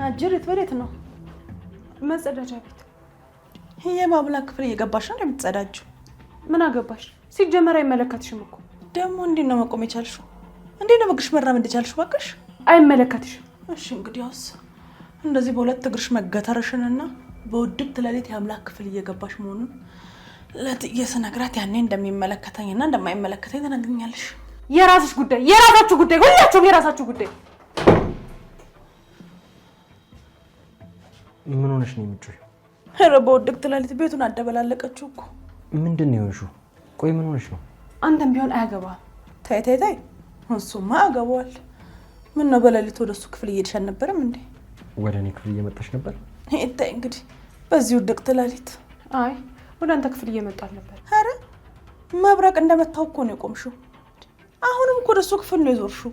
አጅሪት ወዴት ነው? መጸዳጃ ቤት። የማብላ ክፍል እየገባሽ ነው እንደምትጸዳጁ? ምን አገባሽ? ሲጀመር አይመለከትሽም እኮ። ደግሞ እንዴት ነው መቆም የቻልሽው? እንዴት ነው በእግርሽ መራመድ የቻልሽው? እባክሽ አይመለከትሽም። እሺ እንግዲያውስ እንደዚህ በሁለት እግርሽ መገተርሽንና በውድብት ሌሊት የአምላክ ክፍል እየገባሽ መሆኑን ለጥዬ ስነግራት ያኔ እንደሚመለከተኝና እንደማይመለከተኝ ትነግሪኛለሽ። የራስሽ ጉዳይ፣ የራሳችሁ ጉዳይ፣ ሁላችሁም የራሳችሁ ጉዳይ። ምን ሆነሽ ነው የምትጮይው? ኧረ በውድብት ሌሊት ቤቱን አደበላለቀችው እኮ። ምንድን ነው የሆንሽው? ቆይ ምን ሆነሽ ነው? አንተም ቢሆን አያገባም። ታይ ታይ ታይ፣ እሱማ አገባዋል። ምን ነው በሌሊት ወደ እሱ ክፍል እየሄድሽ አልነበረም እንዴ? ወደ እኔ ክፍል እየመጣሽ ነበር? ይታይ እንግዲህ በዚህ ውድቅት ሌሊት። አይ ወደ አንተ ክፍል እየመጣ ነበር። ኧረ መብረቅ እንደመታው እኮ ነው የቆምሽው። አሁንም እኮ ወደ እሱ ክፍል ነው የዞርሽው።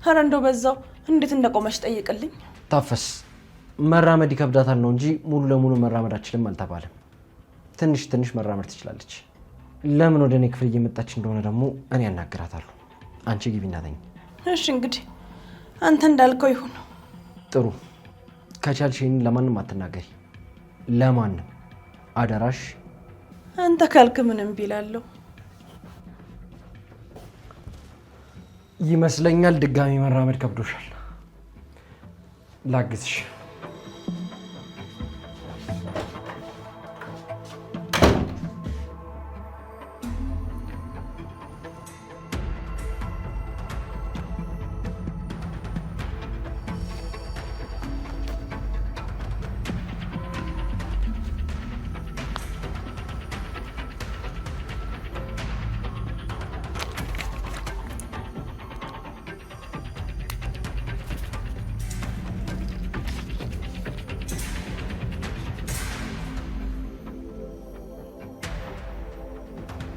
ኧረ እንደው በዛው እንዴት እንደቆመሽ ጠይቅልኝ። ታፈስ መራመድ ይከብዳታል ነው እንጂ ሙሉ ለሙሉ መራመድ አትችልም አልተባለም። ትንሽ ትንሽ መራመድ ትችላለች። ለምን ወደ እኔ ክፍል እየመጣች እንደሆነ ደግሞ እኔ ያናግራታለሁ። አንቺ ግቢና ተኝ። እሺ እንግዲህ አንተ እንዳልከው ይሁን። ጥሩ። ከቻልሽ ይሄንን ለማንም አትናገሪ። ለማንም አደራሽ። አንተ ካልክ ምንም ቢላለሁ ይመስለኛል። ድጋሚ መራመድ ከብዶሻል። ላግዝሽ።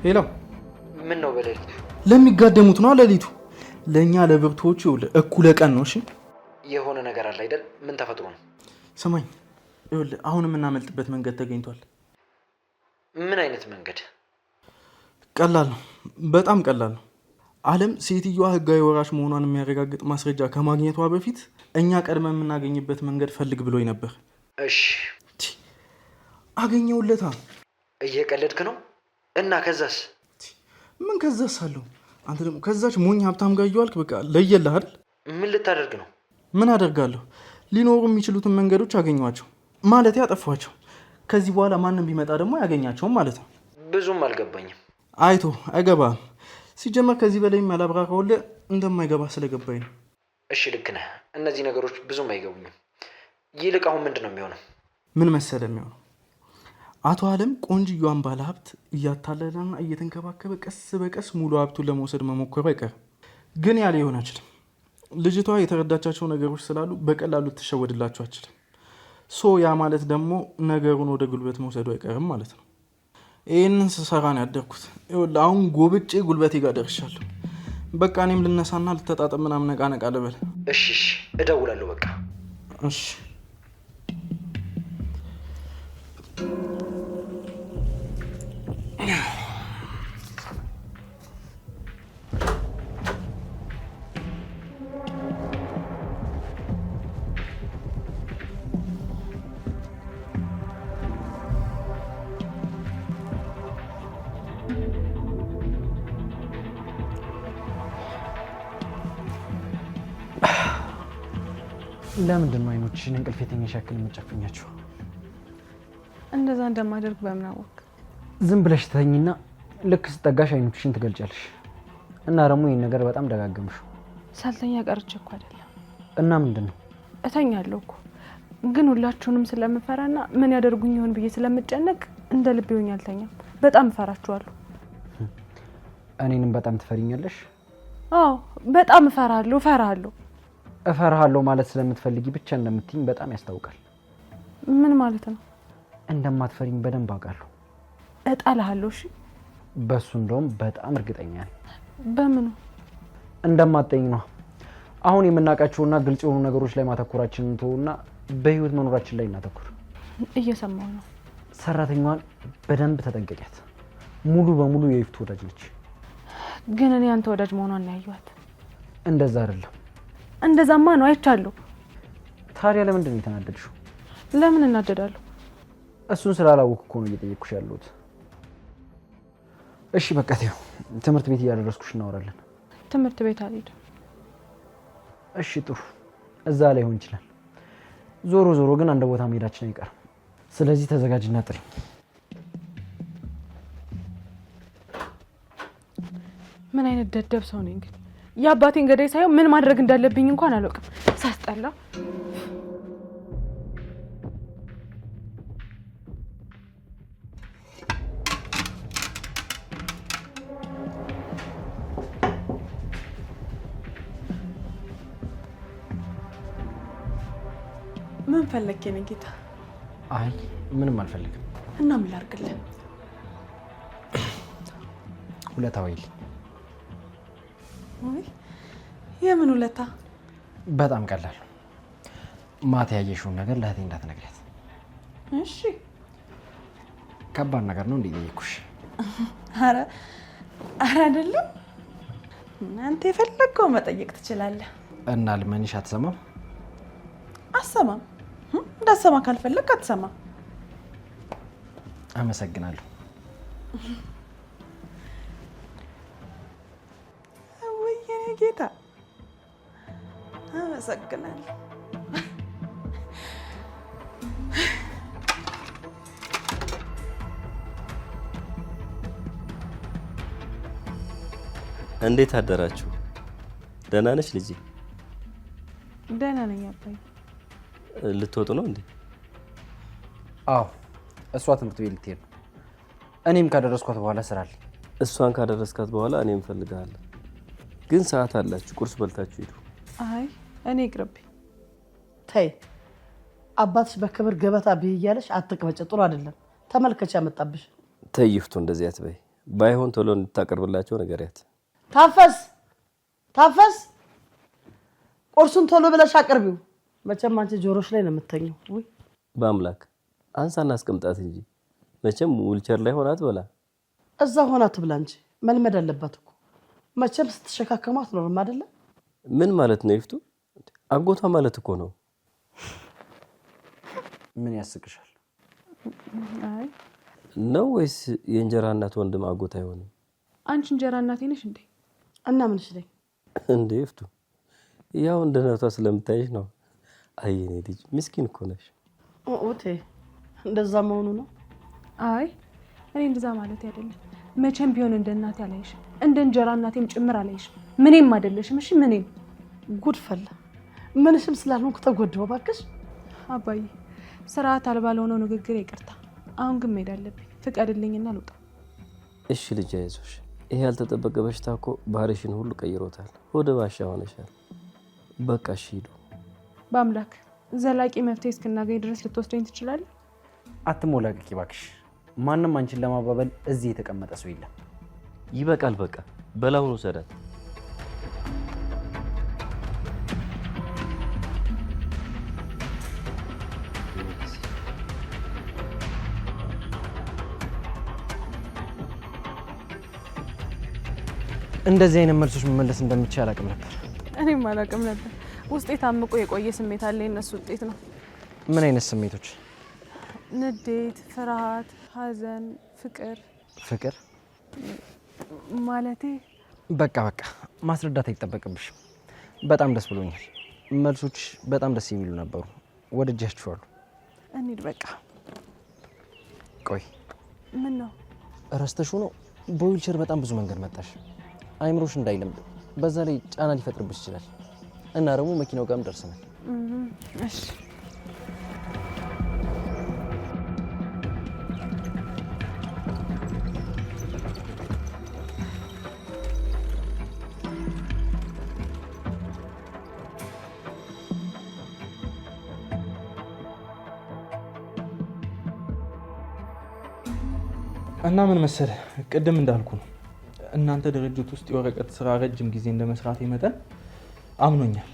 ሄሎ፣ ምን ነው በሌሊት? ለሚጋደሙት ነው ሌሊቱ። ለኛ ለብርቶቹ ይኸውልህ እኩለ ቀን ነው። እሺ የሆነ ነገር አለ አይደል? ምን ተፈጥሮ ነው? ስማኝ፣ ይኸውልህ አሁን የምናመልጥበት መንገድ ተገኝቷል። ምን አይነት መንገድ? ቀላል ነው፣ በጣም ቀላል ነው። ዓለም ሴትዮዋ ህጋዊ ወራሽ መሆኗን የሚያረጋግጥ ማስረጃ ከማግኘቷ በፊት እኛ ቀድመን የምናገኝበት መንገድ ፈልግ ብሎኝ ነበር። እሺ አገኘውለታ። እየቀለድክ ነው? እና ከዛስ? ምን ከዛስ አለው? አንተ ደግሞ ከዛች ሞኝ ሀብታም ጋር እየዋልክ በቃ ለየለህ አይደል? ምን ልታደርግ ነው? ምን አደርጋለሁ? ሊኖሩ የሚችሉትን መንገዶች አገኘኋቸው ማለት ያጠፏቸው። ከዚህ በኋላ ማንም ቢመጣ ደግሞ ያገኛቸውም ማለት ነው። ብዙም አልገባኝም። አይቶ አይገባም። ሲጀመር ከዚህ በላይ ያላብራራውልህ እንደማይገባ ስለገባኝ ነው። እሺ ልክ ነህ። እነዚህ ነገሮች ብዙም አይገቡኝም። ይልቅ አሁን ምንድን ነው የሚሆነው? ምን መሰለህ የሚሆነው? አቶ አለም ቆንጅዬዋን ባለ ሀብት እያታለለና እየተንከባከበ ቀስ በቀስ ሙሉ ሀብቱን ለመውሰድ መሞከሩ አይቀርም። ግን ያለ ይሆን አይችልም። ልጅቷ የተረዳቻቸው ነገሮች ስላሉ በቀላሉ ትሸወድላቸው አችልም። ያ ማለት ደግሞ ነገሩን ወደ ጉልበት መውሰዱ አይቀርም ማለት ነው። ይህንን ስሰራ ነው ያደርኩት። ይኸውልህ አሁን ጎብጬ ጉልበቴ ጋር ደርሻለሁ። በቃ እኔም ልነሳና ልተጣጠብ ምናምን ነቃ ልበል። እሺ እደውላለሁ። በቃ እሺ። ለምንድን ነው አይኖችሽን እንቅልፍ የተኛሽ ያክል የምትጨፍኛቸው? እንደዛ እንደማደርግ በምን አወቅ? ዝም ብለሽ ተኝና ልክ ስጠጋሽ አይኖችሽን ትገልጫለሽ። እና ደግሞ ይሄን ነገር በጣም ደጋገምሽው። ሳልተኛ ቀርቼ እኮ አይደለም። እና ምንድን ነው? እተኛለሁ እኮ ግን ሁላችሁንም ስለምፈራና ምን ያደርጉኝ ይሆን ብዬ ስለምጨነቅ እንደ ልቤ ሆኜ አልተኛም። በጣም እፈራችኋለሁ። እኔንም በጣም ትፈሪኛለሽ? አዎ በጣም እፈራለሁ። እፈራለሁ ማለት ስለምትፈልጊ ብቻ እንደምትይኝ በጣም ያስታውቃል። ምን ማለት ነው? እንደማትፈሪኝ በደንብ አውቃለሁ። እጣልሃለሁ። እሺ በሱ እንደውም በጣም እርግጠኛ ነኝ። በምኑ? እንደማትጠይኝ ነው። አሁን የምናውቃቸውና ግልጽ የሆኑ ነገሮች ላይ ማተኮራችንን ተውና በህይወት መኖራችን ላይ እናተኩር። እየሰማሁ ነው። ሰራተኛዋን በደንብ ተጠንቀቂያት። ሙሉ በሙሉ የይፍቱ ወዳጅ ነች። ግን እኔ አንተ ወዳጅ መሆኗን ያየኋት። እንደዛ አይደለም። እንደዛማ ነው አይቻለሁ። ታዲያ ለምንድን ነው የተናደድሽው? ለምን እናደዳለሁ? እሱን ስላላወቅኩ እኮ ነው እየጠየቅኩሽ ያለሁት። እሺ በቃ ተይው፣ ትምህርት ቤት እያደረስኩሽ እናወራለን። ትምህርት ቤት አልሄድም። እሺ ጥሩ፣ እዛ ላይ ሆን ይችላል። ዞሮ ዞሮ ግን አንድ ቦታ መሄዳችን አይቀርም። ስለዚህ ተዘጋጅና ጥሪ። ምን አይነት ደደብ ሰው ነኝ ግን! የአባቴን ገዳይ ሳይሆን ምን ማድረግ እንዳለብኝ እንኳን አላውቅም። ሳስጠላ። ምን ፈለክ የኔ ጌታ? አይ ምንም አልፈልግም። እና ምን ላድርግልህ? ውለታ ወይልኝ። ወይ የምን ውለታ? በጣም ቀላል። ማታ ያየሽውን ነገር ለእህቴ እንዳትነግሪያት። እሺ። ከባድ ነገር ነው እንዴ ጠየቅኩሽ? አረ አይደለም። አንተ የፈለከው መጠየቅ ትችላለህ። እና ልመንሽ አትሰማም? አትሰማም። እንዳትሰማ ካልፈለክ አትሰማም። አመሰግናለሁ። ወይ የኔ ጌታ አመሰግናለሁ። እንዴት አደራችሁ? ደህና ነሽ ልጄ? ደህና ነኝ አባዬ። ልትወጡ ነው እንዴ? አዎ፣ እሷ ትምህርት ቤት ልትሄድ ነው። እኔም ካደረስኳት በኋላ ስራ አለኝ። እሷን ካደረስካት በኋላ እኔም እፈልግሃለሁ። ግን ሰዓት አላችሁ፣ ቁርስ በልታችሁ ሂዱ። አይ እኔ ይቅርብኝ። ተይ አባትሽ በክብር ገበታ ብይ እያለሽ አትቅበጭ። ጥሩ አይደለም። ተመልከች ያመጣብሽ። ተይ ይፍቱ፣ እንደዚህ አትበይ። ባይሆን ቶሎ እንድታቀርብላቸው ንገሪያት። ታፈስ ቁርሱን ቶሎ ብለሽ አቅርቢው። መቼም አንቺ ጆሮሽ ላይ ነው የምተኘው። ወይ በአምላክ አንሳና አስቀምጣት እንጂ መቼም ዊልቸር ላይ ሆና አትበላ። እዛ ሆና ትብላ እንጂ መልመድ አለባት እኮ። መቼም ስትሸካከሙ አትኖርም አይደለ? ምን ማለት ነው ይፍቱ? አጎቷ ማለት እኮ ነው። ምን ያስቅሻል? አይ ነው ወይስ የእንጀራ እናት ወንድም አጎት አይሆንም? አንቺ እንጀራ እናቴ ነሽ እንዴ? እና ምንሽ ነኝ እንዴ ይፍቱ? ያው እንደነቷ ስለምታይሽ ነው። አይ የኔ ልጅ ምስኪን እኮ ነሽ። ኦቴ እንደዛ መሆኑ ነው። አይ እኔ እንደዛ ማለት አይደለም። መቼም ቢሆን እንደ እናቴ አላይሽም፣ እንደ እንጀራ እናቴም ጭምር አላይሽም። ምንም አይደለሽም። እሺ ምንም ጉድ ፈላ። ምንሽም ስላልሆንኩ ተጎዳው እባክሽ። አባዬ ስርዓት አልባ ለሆነው ንግግር ይቅርታ። አሁን ግን መሄድ አለብኝ። ፍቀድልኝና ልውጣ። እሺ ልጅ አይዞሽ። ይሄ ያልተጠበቀ በሽታ እኮ ባህሪሽን ሁሉ ቀይሮታል። ወደ ባሻ ሆነሻል። በቃ እሺ ሂዱ። በአምላክ ዘላቂ መፍትሄ እስክናገኝ ድረስ ልትወስደኝ ትችላለህ? አትሞላቀቂ እባክሽ። ማንም አንቺን ለማባበል እዚህ የተቀመጠ ሰው የለም። ይበቃል። በቃ በላሁኑ ሰዳት። እንደዚህ አይነት መልሶች መመለስ እንደምትችል አላውቅም ነበር። እኔም አላውቅም ነበር። ውስጤ ታምቆ የቆየ ስሜት አለ። የእነሱ ውጤት ነው። ምን አይነት ስሜቶች? ንዴት፣ ፍርሃት፣ ሐዘን፣ ፍቅር። ፍቅር ማለቴ በቃ ማስረዳት አይጠበቅብሽም። በጣም ደስ ብሎኛል። መልሶች በጣም ደስ የሚሉ ነበሩ። ወድጃችኋለሁ። እንሂድ በቃ። ቆይ ምን ነው እረስተሽው ነው? በዊልቸር በጣም ብዙ መንገድ መጣሽ። አይምሮሽ እንዳይለምድ፣ በዛ ላይ ጫና ሊፈጥርብሽ ይችላል። እና ደግሞ መኪናው ጋርም ደርሰናል። እሺ እና ምን መሰለህ፣ ቅድም እንዳልኩ ነው። እናንተ ድርጅት ውስጥ የወረቀት ስራ ረጅም ጊዜ እንደመስራት መጠን አምኖኛል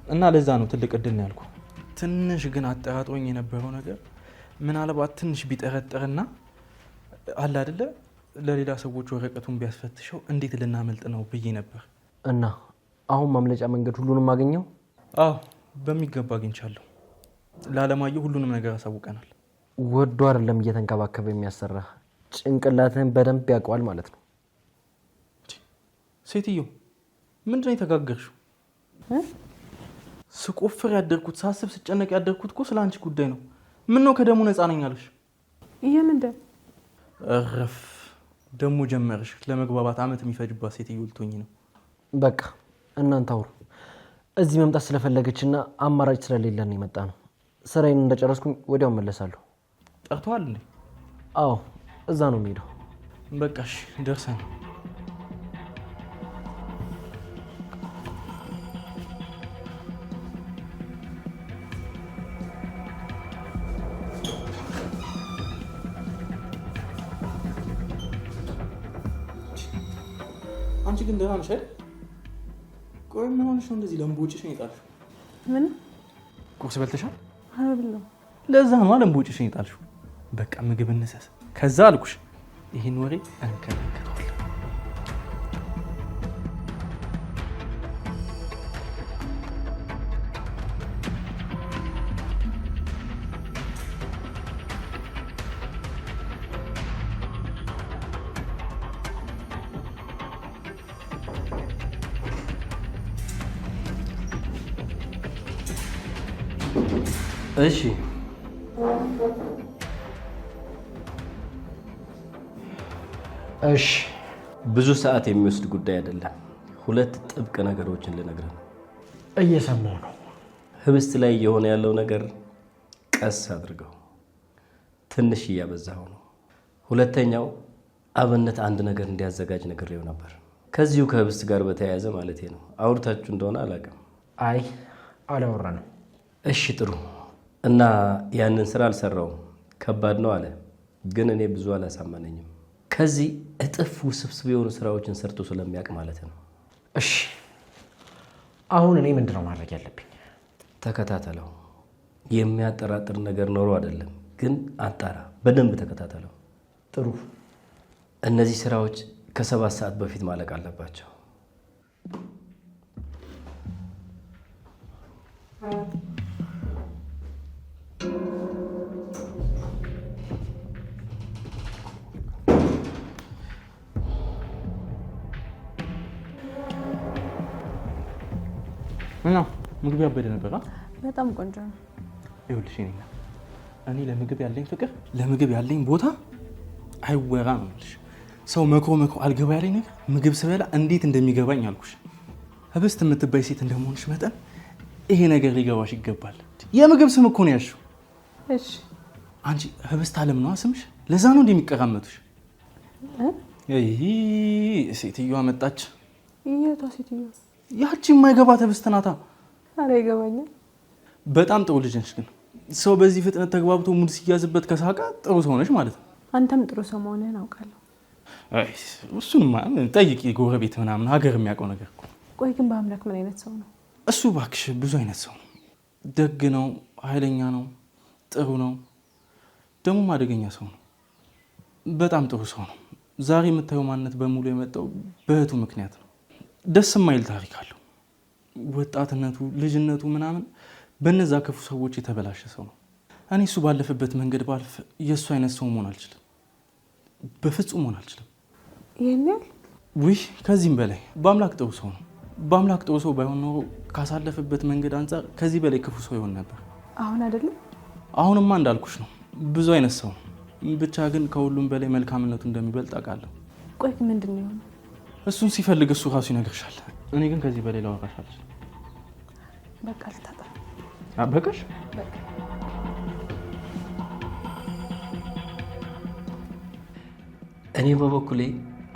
እና ለዛ ነው ትልቅ እድል ነው ያልኩ። ትንሽ ግን አጠራጥሮኝ የነበረው ነገር ምናልባት ትንሽ ቢጠረጥርና አለ አይደለ ለሌላ ሰዎች ወረቀቱን ቢያስፈትሸው እንዴት ልናመልጥ ነው ብዬ ነበር። እና አሁን ማምለጫ መንገድ ሁሉንም አገኘው? አዎ በሚገባ አግኝቻለሁ። ለአለማየሁ ሁሉንም ነገር አሳውቀናል። ወዶ አይደለም እየተንከባከበ የሚያሰራ ጭንቅላትህን በደንብ ያውቀዋል ማለት ነው። ሴትዮ ምንድነው የተጋገርሽው? ስቆፍር ያደርኩት ሳስብ ስጨነቅ ያደርኩት እኮ ስለ አንቺ ጉዳይ ነው። ምን ነው ከደሙ ነፃ ነኝ አለሽ? የምንድን እረፍ ደሞ ጀመርሽ። ለመግባባት አመት የሚፈጅባት ሴትዮ ልትሆኚ ነው። በቃ እናንተ አውሩ። እዚህ መምጣት ስለፈለገችና አማራጭ ስለሌለን የመጣ ነው። ስራዬን እንደጨረስኩኝ ወዲያው መለሳለሁ። ጠርቷል እንዴ? አዎ እዛ ነው የሚሄደው። በቃ እሺ ደርሰን አንቺ ግን ደህና ነሽ አይደል? ቆይ ምን ሆነሽ ነው እንደዚህ ለምቦጭሽ ነው የጣልሽው? ምን ቁርስ በልተሻል? አብለው ለዛ ነው ለምቦጭሽ ነው የጣልሽው። በቃ ምግብ እንሰስ። ከዛ አልኩሽ ይሄን ወሬ እንከለከተዋለን። እሺ እሺ ብዙ ሰዓት የሚወስድ ጉዳይ አይደለም። ሁለት ጥብቅ ነገሮችን ልነግርህ ነው። እየሰማሁ ነው። ህብስት ላይ እየሆነ ያለው ነገር ቀስ አድርገው፣ ትንሽ እያበዛኸው ነው። ሁለተኛው አብነት አንድ ነገር እንዲያዘጋጅ ነግሬው ነበር። ከዚሁ ከህብስት ጋር በተያያዘ ማለቴ ነው። አውርታችሁ እንደሆነ አላውቅም። አይ አላወራንም። እሺ ጥሩ። እና ያንን ስራ አልሰራውም፣ ከባድ ነው አለ። ግን እኔ ብዙ አላሳመነኝም። ከዚህ እጥፍ ውስብስብ የሆኑ ስራዎችን ሰርቶ ስለሚያውቅ ማለት ነው። እሺ አሁን እኔ ምንድነው ማድረግ ያለብኝ? ተከታተለው። የሚያጠራጥር ነገር ኖሮ አይደለም፣ ግን አጣራ፣ በደንብ ተከታተለው። ጥሩ። እነዚህ ስራዎች ከ7 ሰዓት በፊት ማለቅ አለባቸው። እና ምግብ ያበደ ነበር። በጣም ቆንጆ ነው። ይኸውልሽ እኔ ለምግብ ያለኝ ፍቅር ለምግብ ያለኝ ቦታ አይወራ ነው የምልሽ። ሰው መክሮ አልገባ ያለኝ ነገር ምግብ ስበላ እንዴት እንደሚገባኝ አልኩሽ። ህብስት የምትባይ ሴት እንደመሆንሽ መጠን ይሄ ነገር ሊገባሽ ይገባል። የምግብ ስም እኮ ነው ያልሽው። እሺ አንቺ ህብስት አለም ነው ስምሽ። ለዛ ነው እንደሚቀራመቱሽ። ይሄ ሴትዮዋ መጣች። የቷ ሴትዮ? ያቺ የማይገባት ህብስት ናታ። ኧረ ይገባኛል። በጣም ጥሩ ልጅ ነሽ። ግን ሰው በዚህ ፍጥነት ተግባብቶ ሙድ ሲያዝበት ከሳቃ ጥሩ ሰው ነሽ ማለት ነው። አንተም ጥሩ ሰው መሆንህን አውቃለሁ። እሱንማ ጠይቂ፣ ጎረቤት ምናምን ሀገር የሚያውቀው ነገር እኮ። ቆይ ግን በአምላክ ምን አይነት ሰው ነው? እሱ እባክሽ ብዙ አይነት ሰው ነው። ደግ ነው፣ ኃይለኛ ነው፣ ጥሩ ነው፣ ደግሞ አደገኛ ሰው ነው። በጣም ጥሩ ሰው ነው። ዛሬ የምታየው ማንነት በሙሉ የመጣው በእህቱ ምክንያት ነው። ደስ የማይል ታሪክ አለው። ወጣትነቱ፣ ልጅነቱ ምናምን በነዛ ክፉ ሰዎች የተበላሸ ሰው ነው። እኔ እሱ ባለፈበት መንገድ ባልፍ የእሱ አይነት ሰው መሆን አልችልም። በፍጹም መሆን አልችልም። ይሄን ያህል? ውይ ከዚህም በላይ በአምላክ ጥሩ ሰው ነው። በአምላክ ጥሩ ሰው ባይሆን ኖሮ ካሳለፈበት መንገድ አንጻር ከዚህ በላይ ክፉ ሰው ይሆን ነበር። አሁን አይደለም? አሁንማ እንዳልኩሽ ነው፣ ብዙ አይነት ሰው ነው። ብቻ ግን ከሁሉም በላይ መልካምነቱ እንደሚበልጥ አውቃለሁ። ቆይ ምንድን ነው የሆነው? እሱን ሲፈልግ እሱ ራሱ ይነግርሻል። እኔ ግን ከዚህ በላይ ላወራሽ አልችልም። በቃ ልታጣ በቃሽ። እኔ በበኩሌ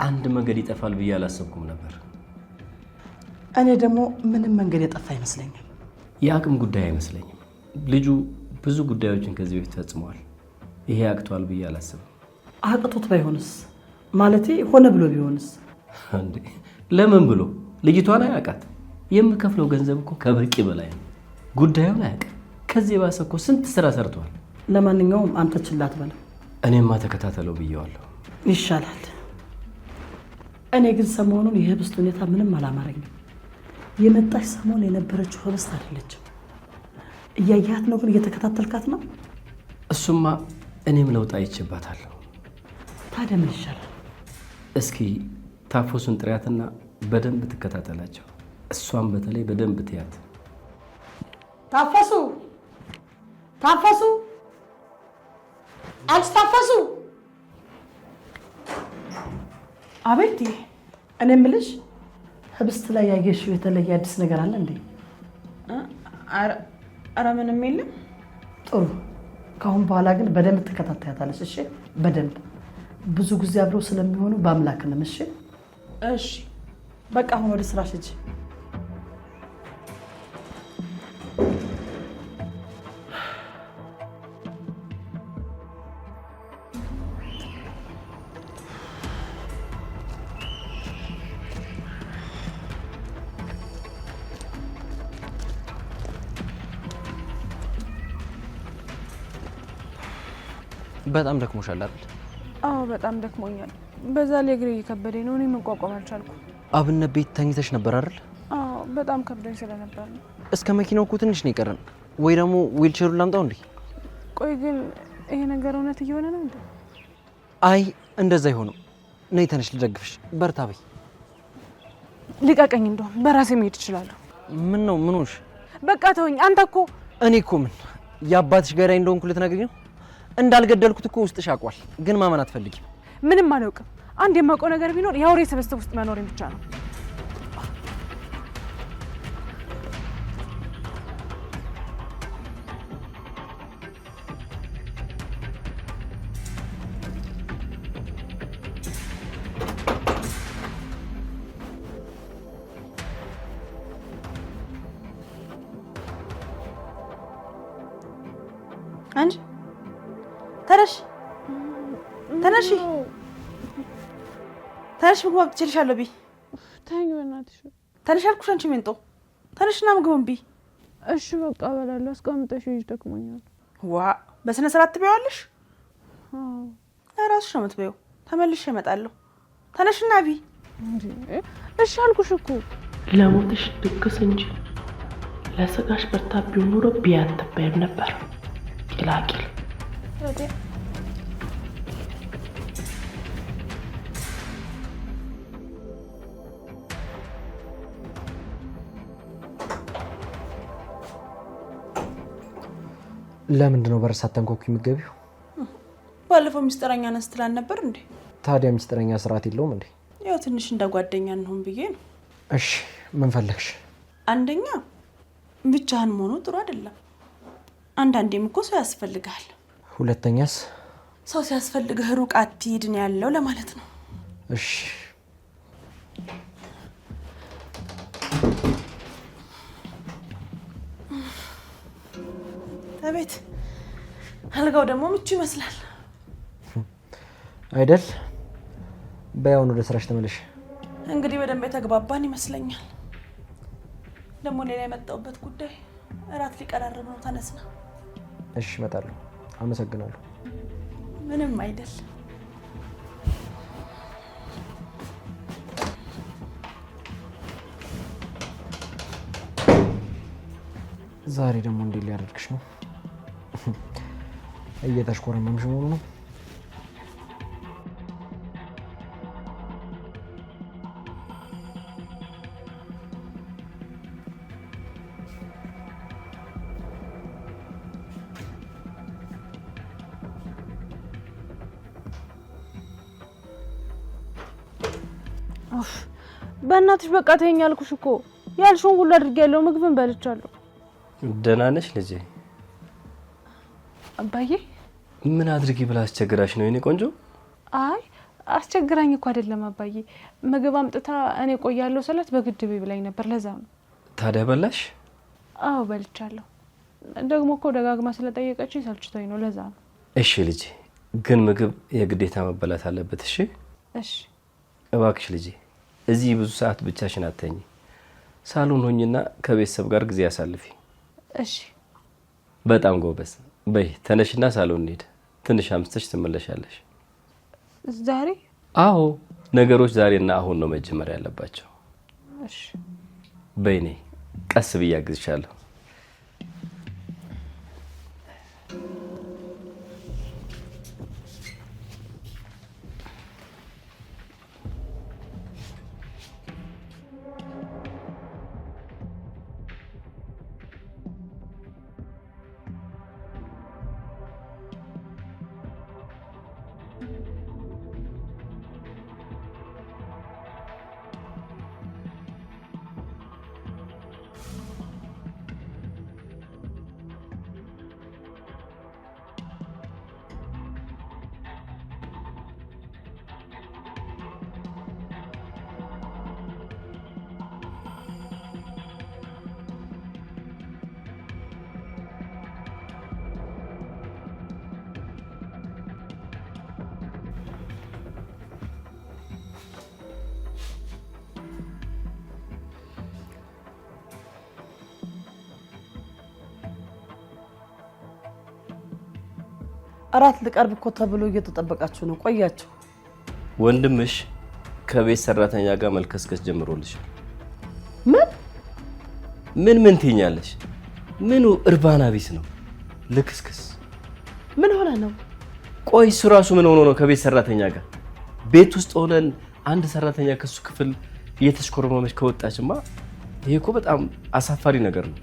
አንድ መንገድ ይጠፋል ብዬ አላሰብኩም ነበር። እኔ ደግሞ ምንም መንገድ የጠፋ አይመስለኝም። የአቅም ጉዳይ አይመስለኝም። ልጁ ብዙ ጉዳዮችን ከዚህ በፊት ፈጽመዋል። ይሄ አቅቷል ብዬ አላስብም። አቅቶት ባይሆንስ? ማለቴ ሆነ ብሎ ቢሆንስ? እንዴ ለምን ብሎ? ልጅቷን አያውቃት። የምከፍለው ገንዘብ እኮ ከበቂ በላይ ነው። ጉዳዩን አያውቅም። ከዚህ የባሰ እኮ ስንት ስራ ሰርቷል። ለማንኛውም አንተ ችላ አትበለው። እኔማ ተከታተለው ብዬዋለሁ። ይሻላል። እኔ ግን ሰሞኑን የህብስት ሁኔታ ምንም አላማረኝም። የመጣች ሰሞን የነበረችው ህብስት አይደለችም። እያያት ነው ግን እየተከታተልካት ነው? እሱማ እኔም ለውጥ አይቼባታለሁ። ታዲያ ምን ይሻላል? እስኪ ታፎሱን ጥሪያትና በደንብ ትከታተላቸው። እሷም በተለይ በደንብ ትያት። ታፈሱ ታፈሱ አልስታፈሱ። አቤት። እኔ የምልሽ ህብስት ላይ ያየሽው የተለየ አዲስ ነገር አለ እንዴ? ኧረ ምንም የለም። ጥሩ። ከአሁን በኋላ ግን በደንብ ትከታተያታለሽ። እሺ? በደንብ ብዙ ጊዜ አብረው ስለሚሆኑ በአምላክ ነው። እሺ? እሺ። በቃ አሁን ወደ ስራሽ ሂጂ። በጣም ደክሞሻል አይደል? አዎ በጣም ደክሞኛል። በዛ ላይ እግሬ እየከበደኝ ነው። እኔ መቋቋም አልቻልኩም። አብነት ቤት ተኝተሽ ነበር አይደል? አዎ በጣም ከብዶኝ ስለነበር ነው። እስከ መኪናው እኮ ትንሽ ነው የቀረን። ወይ ደግሞ ዊልቸሩን ላምጣው እንዴ? ቆይ ግን ይሄ ነገር እውነት እየሆነ ነው እንዴ? አይ እንደዛ ይሆነው። ነይ ተነሽ ልደግፍሽ። በርታ በይ። ልቀቀኝ። እንደውም በራሴ መሄድ እችላለሁ። ምን ነው ምን ሆንሽ? በቃ ተወኝ። አንተ እኮ እኔ እኮ ምን የአባትሽ ገዳይ እንደሆንኩ ልትነግሪኝ ነው? እንዳልገደልኩት እኮ ውስጥሽ አውቋል፣ ግን ማመን አትፈልጊም። ምንም አላውቅም። አንድ የማውቀው ነገር ቢኖር የአውሬ ስብስብ ውስጥ መኖሬን ብቻ ነው። አንቺ ተነሽ ተነሽ ተነሽ፣ ምግብ አብጥቼልሻለሁ። ቢ ተኝ በእናትሽ። ተነሽ አልኩሽ። አንቺ ሜንጦ ተነሽና ምግቡን ቢ። እሺ በቃ እበላለሁ። አስቀምጠሽ ሂጂ፣ ደክሞኛል። ዋ በስነ ስርዓት ትበይዋለሽ? አዎ እራስሽ ነው የምትበይው። ተመልሼ እመጣለሁ። ተነሽና ቢ። እሺ አልኩሽ እኮ። ለሞትሽ ድግስ እንጂ ለስጋሽ በርታ ቢሆን ኖሮ ቢያትበይም ነበር። ቂላቂል ለምንድን ነው በር ሳታንኳኩ የምትገቢው? ባለፈው ሚስጥረኛ ነን ስትላን ነበር እንዴ? ታዲያ ሚስጥረኛ ስርዓት የለውም እንዴ? ያው ትንሽ እንደ ጓደኛ እንሆን ብዬ ነው። እሺ ምን ፈለግሽ? አንደኛ ብቻህን መሆኑ ጥሩ አይደለም። አንዳንዴም እኮ ሰው ያስፈልጋል። ሁለተኛስ? ሰው ሲያስፈልግህ ሩቅ አትሂድ ነው ያለው ለማለት ነው። እሺ አቤት፣ አልጋው ደግሞ ምቹ ይመስላል አይደል? በያውን ወደ ስራሽ ተመለሽ። እንግዲህ በደንብ የተግባባን ይመስለኛል። ደግሞ ሌላ የመጣሁበት ጉዳይ እራት ሊቀራረብ ነው። ተነስና። እሺ እመጣለሁ። አመሰግናለሁ። ምንም አይደል። ዛሬ ደግሞ እንዴት ሊያደርግሽ ነው? እየተሽኮረመምሽ መሆኑ ነው? በእናትሽ በቃ ተይኝ አልኩሽ እኮ። ያልሽውን ሁሉ አድርጌያለሁ። ምግብን በልቻለሁ። ደህና ነሽ ልጄ? አባዬ ምን አድርጊ ብላ አስቸግራሽ ነው የኔ ቆንጆ? አይ አስቸግራኝ እኮ አይደለም አባዬ። ምግብ አምጥታ እኔ ቆያለሁ ስላት በግድ ብላኝ ነበር፣ ለዛ ነው። ታዲያ በላሽ? አዎ በልቻለሁ። ደግሞ እኮ ደጋግማ ስለጠየቀችኝ ሰልችቶኝ ነው፣ ለዛ ነው። እሺ ልጄ፣ ግን ምግብ የግዴታ መበላት አለበት። እሺ እሺ። እባክሽ ልጄ፣ እዚህ ብዙ ሰዓት ብቻሽን አትተኝ። ሳሎን ሆኝና ከቤተሰብ ጋር ጊዜ አሳልፊ። እሺ በጣም ጎበዝ። በይ ተነሽና ሳሎን እንሂድ። ትንሽ አምስተሽ ትመለሻለሽ። ዛሬ? አዎ ነገሮች ዛሬና አሁን ነው መጀመር ያለባቸው። እሺ በይ ነይ፣ ቀስ ብዬ አግዝሻለሁ። እራት ልቀርብ እኮ ተብሎ እየተጠበቃችሁ ነው። ቆያችሁ። ወንድምሽ ከቤት ሰራተኛ ጋር መልከስከስ ጀምሮልሻል። ምን ትይኛለሽ? ምኑ እርባና ቢስ ነው? ልክስክስ ምን ሆነ ነው? ቆይ እሱ ራሱ ምን ሆኖ ነው ከቤት ሰራተኛ ጋር? ቤት ውስጥ ሆነን አንድ ሰራተኛ ከሱ ክፍል እየተሽኮረመመች ከወጣችማ ይሄ እኮ በጣም አሳፋሪ ነገር ነው።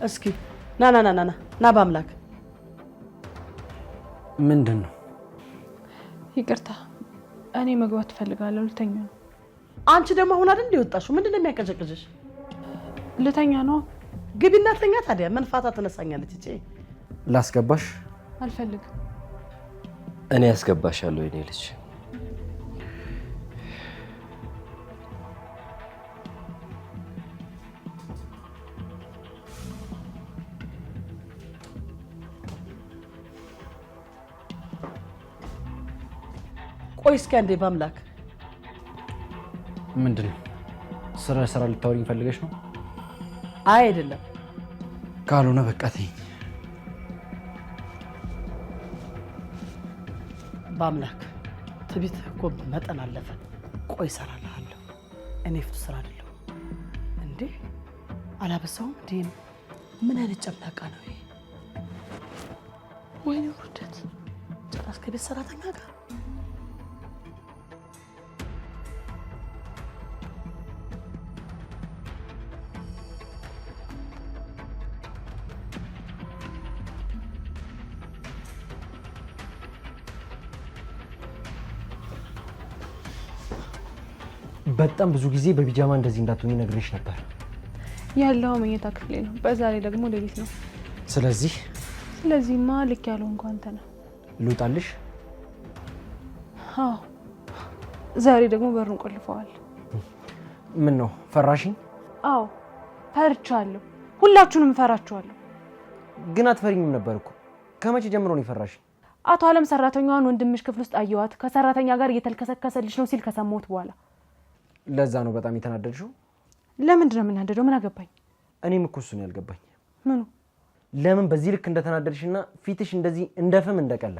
እስኪ ና በአምላክ። ምንድን ነው? ይቅርታ፣ እኔ መግባት እፈልጋለሁ። ልተኛ ነው። አንቺ ደግሞ አሁን አይደል እንደወጣሽው? ምንድን ነው የሚያቀጨቅጭሽ? ልተኛ ነው። ግቢና ተኛ። ታዲያ መንፋታ ትነሳኛለች እጪ። ላስገባሽ? አልፈልግም። እኔ ያስገባሻለሁ የኔ ልጅ። ቆይ እስኪ አንዴ በአምላክ። ምንድን ነው? ስራ ልታወሪኝ ፈልገሽ ነው? አይ አይደለም። ካልሆነ በቃ ተይኝ። በአምላክ ትቢት እኮ መጠን አለፈ። ቆይ እሰራልሃለሁ። እኔ ፍቱ ስራ አይደለሁ እንዴ? አላበሳውም እንዴ? ምን አይነት ጨምላቃ ነው ይሄ? ወይኔ ውርደት! ጭራሽ ከቤት ሰራተኛ ጋር በጣም ብዙ ጊዜ በቢጃማ እንደዚህ እንዳትሆኚ ነግሬሽ ነበር። ያለው መኝታ ክፍሌ ነው። በዛ ላይ ደግሞ ሌሊት ነው። ስለዚህማ ልክ ያለው እንኳን አንተ ነህ። ልውጣልሽ? አዎ፣ ዛሬ ደግሞ በሩን ቆልፈዋል። ምን ነው ፈራሽኝ? አዎ ፈርቻለሁ። ሁላችሁንም ፈራችኋለሁ። ግን አትፈሪኝም ነበር እኮ። ከመቼ ጀምሮ ነው የፈራሽኝ? አቶ አለም ሰራተኛዋን ወንድምሽ ክፍል ውስጥ አየዋት ከሰራተኛ ጋር እየተልከሰከሰልሽ ነው ሲል ከሰማሁት በኋላ። ለዛ ነው በጣም የተናደድሽው? ለምንድን ነው የምናደደው? ምን አገባኝ? እኔም እኮ እሱን ያልገባኝ ምኑ? ለምን በዚህ ልክ እንደተናደድሽና ፊትሽ እንደዚህ እንደፈም እንደቀላ።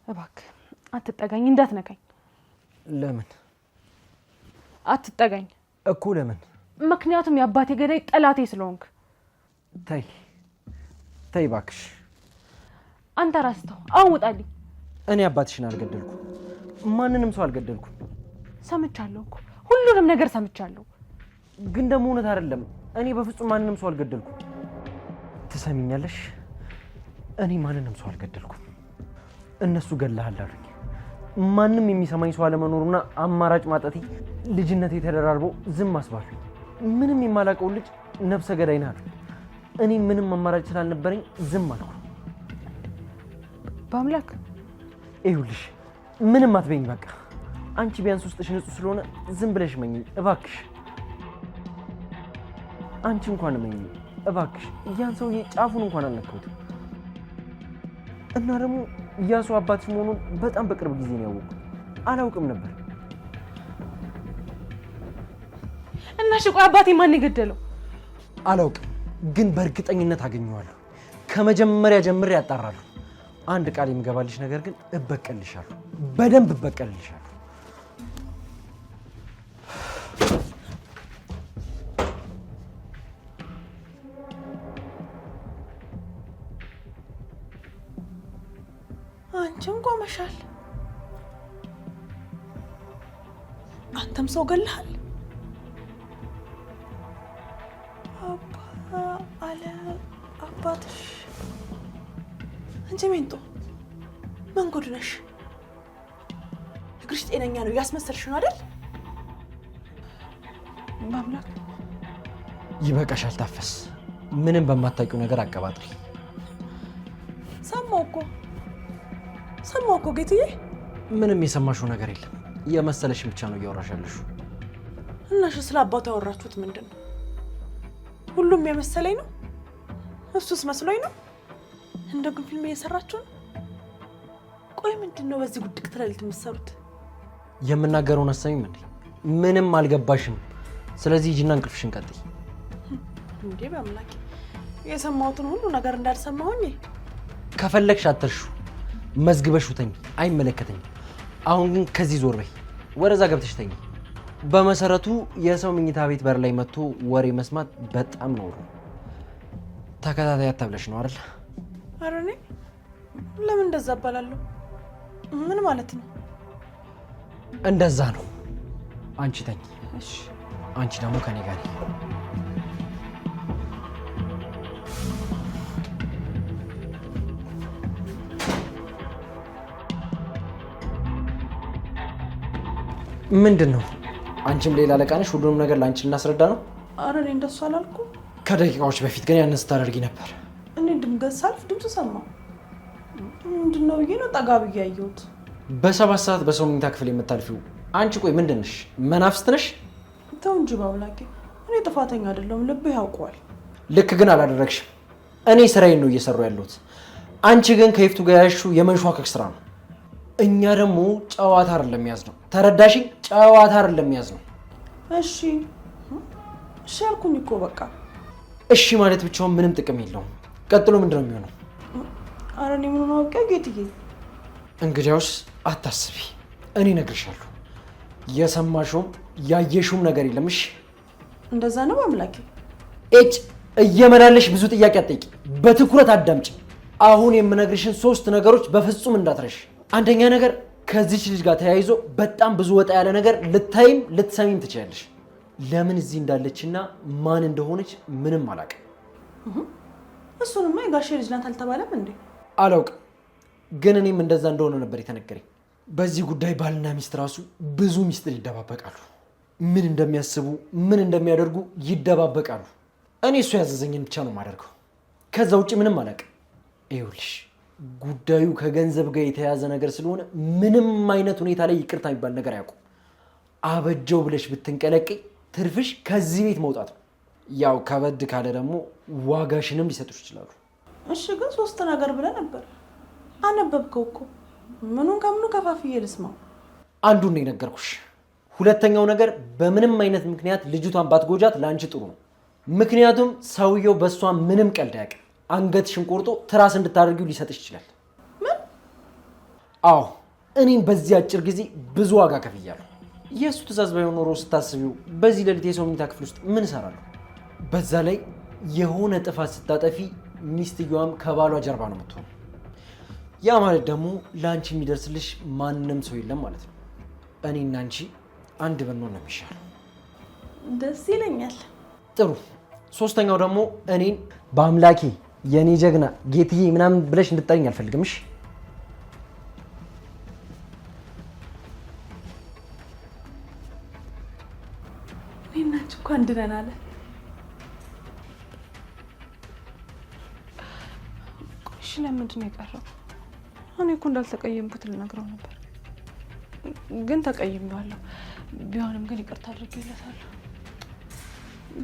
እባክህ አትጠጋኝ፣ እንዳትነካኝ። ለምን አትጠጋኝ እኮ? ለምን? ምክንያቱም የአባቴ ገዳይ ጠላቴ ስለሆንክ። ተይ እባክሽ። አንተ ራስህ ተው። አሁን ውጣልኝ። እኔ አባትሽን አልገደልኩም፣ ማንንም ሰው አልገደልኩም። ሰምቻለሁ እኮ ሁሉንም ነገር ሰምቻለሁ። ግን ደግሞ እውነት አይደለም። እኔ በፍጹም ማንንም ሰው አልገደልኩም። ትሰሚኛለሽ? እኔ ማንንም ሰው አልገደልኩም። እነሱ ገለሃል አሉኝ። ማንም የሚሰማኝ ሰው አለመኖሩና አማራጭ ማጣቴ ልጅነቴ ተደራርቦ ዝም አስባሉኝ። ምንም የማላውቀው ልጅ ነፍሰ ገዳይ ነህ አሉኝ። እኔ ምንም አማራጭ ስላልነበረኝ ዝም አልኩ። በአምላክ ይኸውልሽ፣ ምንም አትበይኝ በቃ። አንቺ ቢያንስ ውስጥሽ ንጹህ ስለሆነ ዝም ብለሽ መኝ እባክሽ። አንቺ እንኳን መኝ እባክሽ። ያን ሰውዬ ጫፉን እንኳን አልነካሁትም። እና ደግሞ ያ ሰው አባትሽ መሆኑን በጣም በቅርብ ጊዜ ነው ያወቅኩት። አላውቅም ነበር። እና እሺ ቆይ አባቴ ማን የገደለው? አላውቅም፣ ግን በእርግጠኝነት አገኘዋለሁ። ከመጀመሪያ ጀምሬ ያጣራሉ። አንድ ቃል የምገባልሽ ነገር ግን እበቀልሻለሁ፣ በደንብ እበቀልልሻለሁ። አንቺም ቆመሻል። አንተም ሰው ገለሃል። አለ አባትሽ። አንቺ ሜንጦ ምን ጉድ ነሽ? እግርሽ ጤነኛ ነው ያስመሰልሽ ነው አይደል? በአምላክ ይበቃሻል። ታፈስ ምንም በማታውቂው ነገር አቀባጥሪ። ሰማሁ እኮ ጌትዬ። ምንም የሰማሽው ነገር የለም። የመሰለሽን ብቻ ነው እያወራሽ ያለሽው። እናሽ ስለ አባቱ ያወራችሁት ምንድን ነው? ሁሉም የመሰለኝ ነው። እሱስ መስሎኝ ነው። እንደ ግን ፊልም እየሰራችሁ ነው። ቆይ ምንድን ነው በዚህ ጉድቅ ትለሊት የምትሰሩት? የምናገረውን አሰሚም እንዴ? ምንም አልገባሽም። ስለዚህ ሂጂና እንቅልፍሽን ቀጥይ። እንዴ በአምላኬ የሰማሁትን ሁሉ ነገር እንዳልሰማሁኝ። ከፈለግሽ አትርሹ፣ መዝግበሽ ተኝ፣ አይመለከተኝም። አሁን ግን ከዚህ ዞር በይ፣ ወደዛ ገብተሽ ተኝ። በመሰረቱ የሰው መኝታ ቤት በር ላይ መጥቶ ወሬ መስማት በጣም ነው። ተከታታይ አታብለሽ ነው አይደል? ኧረ እኔ ለምን እንደዛ እባላለሁ? ምን ማለት ነው? እንደዛ ነው። አንቺ ተኝ። እሺ አንቺ ደግሞ ከኔ ጋር ምንድን ነው? አንቺም ሌላ አለቃ ነሽ? ሁሉንም ነገር ለአንቺ ልናስረዳ ነው? ኧረ እኔ እንደሱ አላልኩም። ከደቂቃዎች በፊት ግን ያንን ስታደርጊ ነበር። እኔ ድንገት ሳልፍ ድምፅ ሰማሁ። ምንድን ነው ብዬ ነው ጠጋ ብዬ ያየሁት። በ7 ሰዓት በሰው መኝታ ክፍል የምታልፊው አንቺ ቆይ ምንድን ነሽ? መናፍስት ነሽ? ተው እንጂ በአምላኬ፣ እኔ ጥፋተኛ አይደለሁም። ልብህ ያውቀዋል። ልክ ግን አላደረግሽም። እኔ ስራዬን ነው እየሰራሁ ያለሁት። አንቺ ግን ከይፍቱ ጋር ያልሽው የመንሿከክ ስራ ነው። እኛ ደግሞ ጨዋታ አይደለም ያዝነው። ተረዳሽኝ? ጨዋታ አይደለም ያዝነው። እሺ እሺ አልኩኝ እኮ በቃ። እሺ ማለት ብቻውን ምንም ጥቅም የለውም። ቀጥሎ ምንድን ነው የሚሆነው? ኧረ እኔ ምኑን አውቄ ጌትዬ። እንግዲያውስ አታስቢ፣ እኔ እነግርሻለሁ። የሰማሽውም ያየሽውም ነገር የለም። እሺ እንደዛ ነው በአምላኬ። እጭ እየመላለሽ ብዙ ጥያቄ አትጠይቂ፣ በትኩረት አዳምጪ። አሁን የምነግርሽን 3 ነገሮች በፍጹም እንዳትረሽ። አንደኛ ነገር ከዚች ልጅ ጋር ተያይዞ በጣም ብዙ ወጣ ያለ ነገር ልታይም ልትሰሚም ትችላለሽ። ለምን እዚህ እንዳለችና ማን እንደሆነች ምንም አላውቅም። እሱንማ የጋሼ ልጅ ናት አልተባለም እንዴ? አላውቅም፣ ግን እኔም እንደዛ እንደሆነ ነበር የተነገረኝ። በዚህ ጉዳይ ባልና ሚስት ራሱ ብዙ ሚስጥር ይደባበቃሉ። ምን እንደሚያስቡ ምን እንደሚያደርጉ ይደባበቃሉ። እኔ እሱ ያዘዘኝን ብቻ ነው የማደርገው። ከዛ ውጭ ምንም አላውቅም። ይኸውልሽ ጉዳዩ ከገንዘብ ጋር የተያያዘ ነገር ስለሆነ ምንም አይነት ሁኔታ ላይ ይቅርታ የሚባል ነገር አያውቁም። አበጀው ብለሽ ብትንቀለቅይ ትርፍሽ ከዚህ ቤት መውጣት ነው። ያው ከበድ ካለ ደግሞ ዋጋሽንም ሊሰጡሽ ይችላሉ። እሺ ግን 3 ነገር ብለህ ነበር። አነበብከው እኮ። ምኑን ከምኑ ከፋፍዬ ልስማው? አንዱን ነው የነገርኩሽ። ሁለተኛው ነገር በምንም አይነት ምክንያት ልጅቷን ባትጎጃት ለአንቺ ጥሩ ነው። ምክንያቱም ሰውየው በእሷ ምንም ቀልድ አያውቅም። አንገትሽን ቆርጦ ትራስ እንድታደርጊው ሊሰጥሽ ይችላል። ምን? አዎ እኔም በዚህ አጭር ጊዜ ብዙ ዋጋ ከፍያለሁ። የእሱ ትእዛዝ ባይሆን ኖሮ ስታስቢው በዚህ ሌሊት የሰው መኝታ ክፍል ውስጥ ምን እሰራለሁ? በዛ ላይ የሆነ ጥፋት ስታጠፊ ሚስትየዋም ከባሏ ጀርባ ነው የምትሆነው። ያ ማለት ደግሞ ለአንቺ የሚደርስልሽ ማንም ሰው የለም ማለት ነው። እኔና አንቺ አንድ ብንሆን ነው የሚሻለው። ደስ ይለኛል። ጥሩ። 3ኛው ደግሞ እኔን በአምላኬ የኔ ጀግና ጌትዬ ምናምን ብለሽ እንድጠሪኝ አልፈልግም። እሺ እኔና አንቺ እኮ አንድ ነን አለ። እሺ ለምንድን ነው የቀረው? እኔ እኮ እንዳልተቀየምኩት ልነግረው ነበር፣ ግን ተቀይሜዋለሁ። ቢሆንም ግን ይቅርታ አድርጌለታለሁ።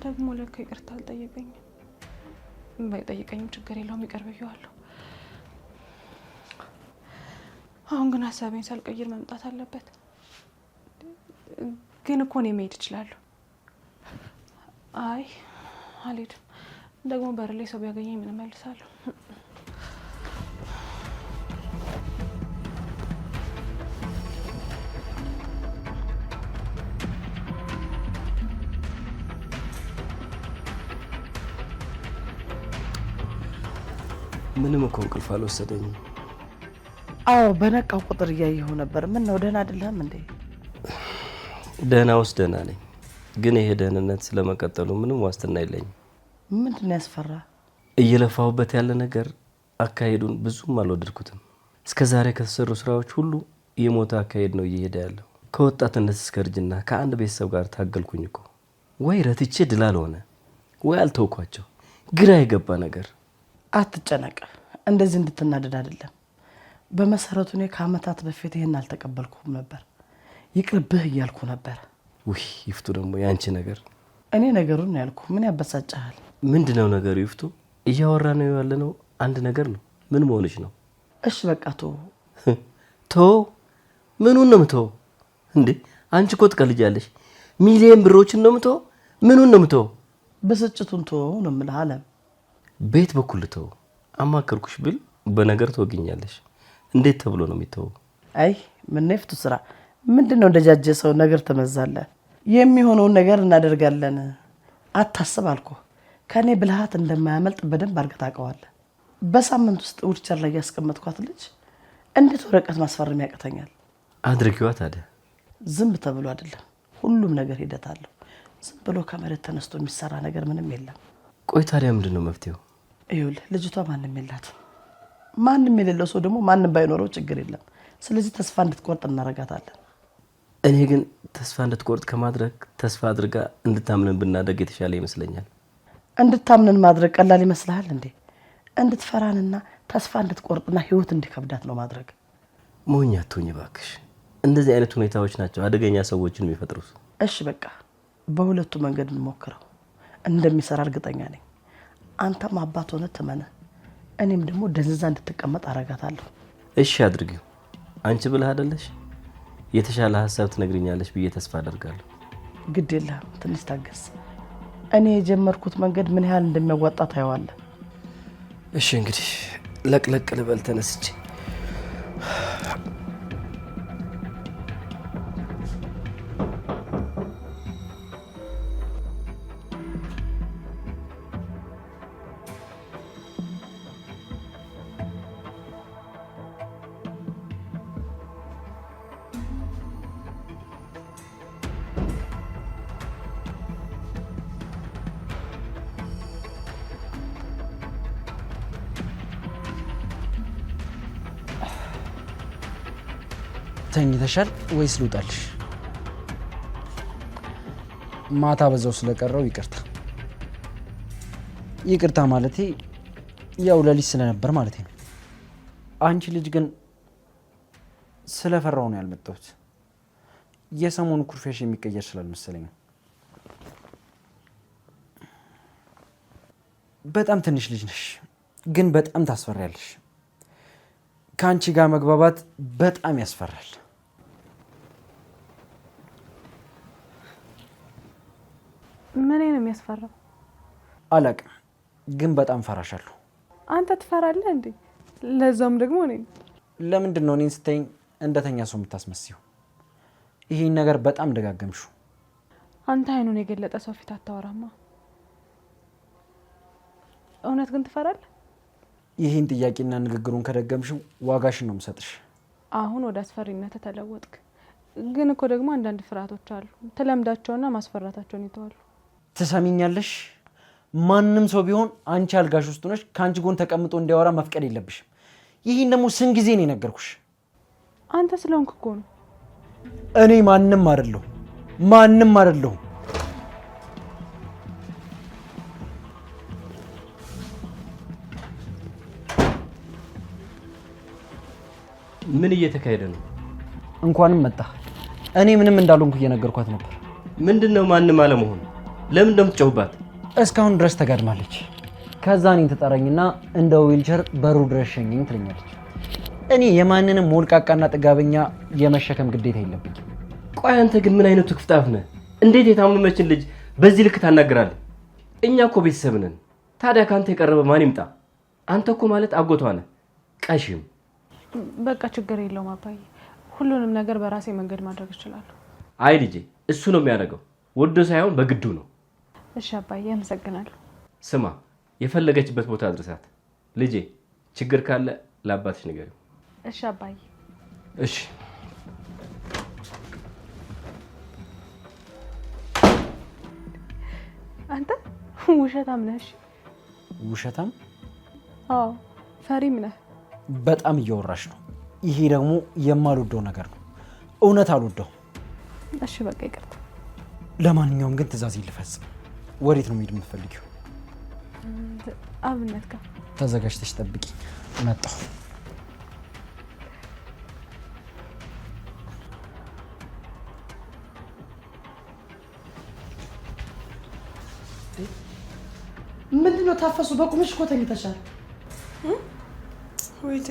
ደግሞ ለካ ይቅርታ አልጠየቀኝም። ባይጠይቀኝም ችግር የለውም፣ ይቅር ብዬዋለሁ። አሁን ግን ሀሳቤን ሳልቀይር መምጣት አለበት። ግን እኮ እኔ መሄድ እችላለሁ። አይ አልሄድም። ደግሞ በር ላይ ሰው ቢያገኘኝ ምን እመልሳለሁ? ምንም እኮ እንቅልፍ አልወሰደኝም። አዎ በነቃው ቁጥር እያየሁ ነበር። ምን ነው ደህና አይደለም እንዴ? ደህና ውስጥ ደህና ነኝ፣ ግን ይሄ ደህንነት ስለመቀጠሉ ምንም ዋስትና የለኝም። ምንድን ነው ያስፈራ? እየለፋሁበት ያለ ነገር አካሄዱን ብዙም አልወደድኩትም። እስከ ዛሬ ከተሰሩ ስራዎች ሁሉ የሞተ አካሄድ ነው እየሄደ ያለው። ከወጣትነት እስከ እርጅና ከአንድ ቤተሰብ ጋር ታገልኩኝ እኮ። ወይ ረትቼ ድል አልሆነ፣ ወይ አልተውኳቸው። ግራ የገባ ነገር። አትጨነቅ፣ እንደዚህ እንድትናደድ አይደለም። በመሰረቱ እኔ ከአመታት በፊት ይሄን አልተቀበልኩም ነበር። ይቅርብህ እያልኩ ነበር። ውይ ይፍቱ፣ ደግሞ ያንቺ ነገር። እኔ ነገሩን ነው ያልኩ። ምን ያበሳጫሃል? ምንድነው ነገሩ ይፍቱ? እያወራ ነው ያለነው አንድ ነገር ነው። ምን መሆንሽ ነው? እሺ በቃ ቶ ምኑን ነው የምትወው እንዴ? አንቺ እኮ ትቀልጃለሽ። ሚሊየን ብሮችን ነው የምትወው? ምኑን ነው የምትወው? ብስጭቱን ተወው ነው የምልህ አለም። ቤት በኩል ተው አማከርኩሽ ብል በነገር ትወግኛለሽ። እንዴት ተብሎ ነው የሚተው? አይ ምን ይፍቱ ስራ ምንድነው እንደጃጀ ሰው ነገር ተመዛለ። የሚሆነውን ነገር እናደርጋለን። አታስብ አልኩ። ከኔ ብልሃት እንደማያመልጥ በደንብ አድርገህ ታውቀዋለህ። በሳምንት ውስጥ ዊልቸር ላይ ያስቀመጥኳት ልጅ እንዴት ወረቀት ማስፈረም ያቅተኛል? አድርጊዋ ታዲያ። ዝም ተብሎ አይደለም፣ ሁሉም ነገር ሂደት አለው። ዝም ብሎ ከመሬት ተነስቶ የሚሰራ ነገር ምንም የለም። ቆይ ታዲያ ምንድነው መፍትሄው? ይኸውልህ ልጅቷ ማንም የላትም። ማንም የሌለው ሰው ደግሞ ማንም ባይኖረው ችግር የለም። ስለዚህ ተስፋ እንድትቆርጥ እናረጋታለን። እኔ ግን ተስፋ እንድትቆርጥ ከማድረግ ተስፋ አድርጋ እንድታምነን ብናደርግ የተሻለ ይመስለኛል። እንድታምነን ማድረግ ቀላል ይመስልሃል እንዴ? እንድትፈራንና ተስፋ እንድትቆርጥና ህይወት እንዲከብዳት ነው ማድረግ። ሞኝ አትሁኝ እባክሽ። እንደዚህ አይነት ሁኔታዎች ናቸው አደገኛ ሰዎችን የሚፈጥሩት። እሺ በቃ በሁለቱ መንገድ እንሞክረው። እንደሚሰራ እርግጠኛ ነኝ። አንተም አባት ሆነ ትመነ፣ እኔም ደግሞ ደንዝዛ እንድትቀመጥ አረጋታለሁ። እሺ አድርጊው። አንቺ ብለህ አይደለሽ የተሻለ ሀሳብ ትነግሪኛለሽ ብዬ ተስፋ አደርጋለሁ። ግድ የለህም፣ ትንሽ ታገስ። እኔ የጀመርኩት መንገድ ምን ያህል እንደሚያዋጣ ታየዋለህ። እሺ እንግዲህ ለቅለቅ ልበል ተነስቼ። ተኝተሻል ወይስ ልውጣልሽ? ማታ በዛው ስለቀረው ይቅርታ። ይቅርታ ማለቴ ያው ለሊት ስለነበር ማለቴ ነው። አንቺ ልጅ ግን ስለፈራው ነው ያልመጣሁት። የሰሞኑ ኩርፊያሽ የሚቀየር ስላልመሰለኝ ነው። በጣም ትንሽ ልጅ ነሽ፣ ግን በጣም ታስፈሪያለሽ። ከአንቺ ጋር መግባባት በጣም ያስፈራል። ምን ነው የሚያስፈራው? አላቅም፣ ግን በጣም ፈራሻለሁ። አንተ ትፈራለህ እንዴ? ለዛም ደግሞ እኔ። ለምንድን ነው እኔን ስትይኝ እንደተኛ ሰው የምታስመስይው? ይሄን ነገር በጣም ደጋገምሽው። አንተ አይኑን የገለጠ ሰው ፊት አታወራማ። እውነት ግን ትፈራለህ? ይሄን ጥያቄና ንግግሩን ከደገምሽው ዋጋሽን ነው የምሰጥሽ። አሁን ወደ አስፈሪነት ተለወጥክ። ግን እኮ ደግሞ አንዳንድ ፍርሃቶች አሉ፣ ተለምዳቸውና ማስፈራታቸውን ይተዋሉ። ትሰሚኛለሽ? ማንም ሰው ቢሆን አንቺ አልጋሽ ውስጥ ሆነሽ ከአንቺ ጎን ተቀምጦ እንዲያወራ መፍቀድ የለብሽም። ይሄን ደግሞ ስንት ጊዜ ነው የነገርኩሽ? አንተ ስለሆንክ እኮ ነው። እኔ ማንም አይደለሁ፣ ማንም አይደለሁ። ምን እየተካሄደ ነው? እንኳንም መጣ። እኔ ምንም እንዳልሆንኩ እየነገርኳት ነበር። ምንድነው ማንም አለመሆኑ? ለምን እንደምትጨውባት? እስካሁን ድረስ ተጋድማለች። ከዛ እኔን ትጠራኝና እንደ ዊልቸር በሩ ድረስ ሸኘኝ ትለኛለች። እኔ የማንንም ሞልቃቃና ጥጋበኛ የመሸከም ግዴታ የለብኝም። ቆይ አንተ ግን ምን አይነቱ ክፍታፍ ነህ? እንዴት የታመመችን ልጅ በዚህ ልክ ታናግራለህ? እኛ እኮ ቤተሰብ ነን። ታዲያ ካንተ የቀረበ ማን ይምጣ? አንተ እኮ ማለት አጎቷ ነህ። ቀሽም በቃ ችግር የለውም አባዬ። ሁሉንም ነገር በራሴ መንገድ ማድረግ እችላለሁ። አይ ልጄ፣ እሱ ነው የሚያደርገው፣ ወዶ ሳይሆን በግዱ ነው። እሺ አባዬ፣ አመሰግናለሁ። ስማ፣ የፈለገችበት ቦታ አድርሳት። ልጄ፣ ችግር ካለ ለአባትሽ ንገሪው። እሺ አባዬ። እሺ አንተ ውሸታም ነህ። ውሸታም? አዎ፣ ፈሪም ነህ። በጣም እየወራሽ ነው። ይሄ ደግሞ የማልወደው ነገር ነው። እውነት አልወደው። እሺ በቃ ይቅርታ። ለማንኛውም ግን ትዕዛዝ ልፈጽም። ወዴት ነው መሄድ የምትፈልጊው? አብነት ጋር። ተዘጋጅተሽ ጠብቂ፣ መጣሁ። ምንድነው ታፈሱ? በቁምሽ እኮ ተኝተሻል። ወይቴ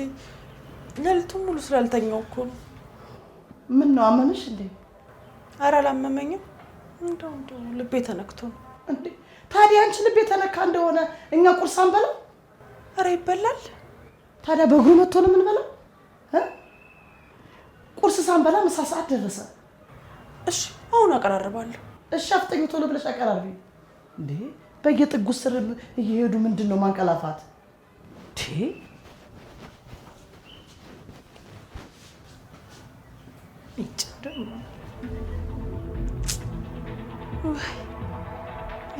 ሌሊቱን ሙሉ ስላልተኛው እኮ ነው። ምን ነው አመመሽ እንዴ? ኧረ አላመመኝም። እንደው ልቤ ተነክቶ ነው። እንዴ ታዲያ አንቺ ልብ የተነካ እንደሆነ እኛ ቁርስ አንበላም? ኧረ ይበላል። ታዲያ በእግሩ መጥቶ ነው የምንበላው? ቁርስ ሳንበላ ምሳ ሰዓት ደረሰ። እሺ አሁን አቀራርባለሁ። እሺ አፍጠኝ፣ ቶሎ ብለሽ አቀራርቢ። እንዴ በየጥጉ ስር እየሄዱ ምንድን ነው ማንቀላፋት?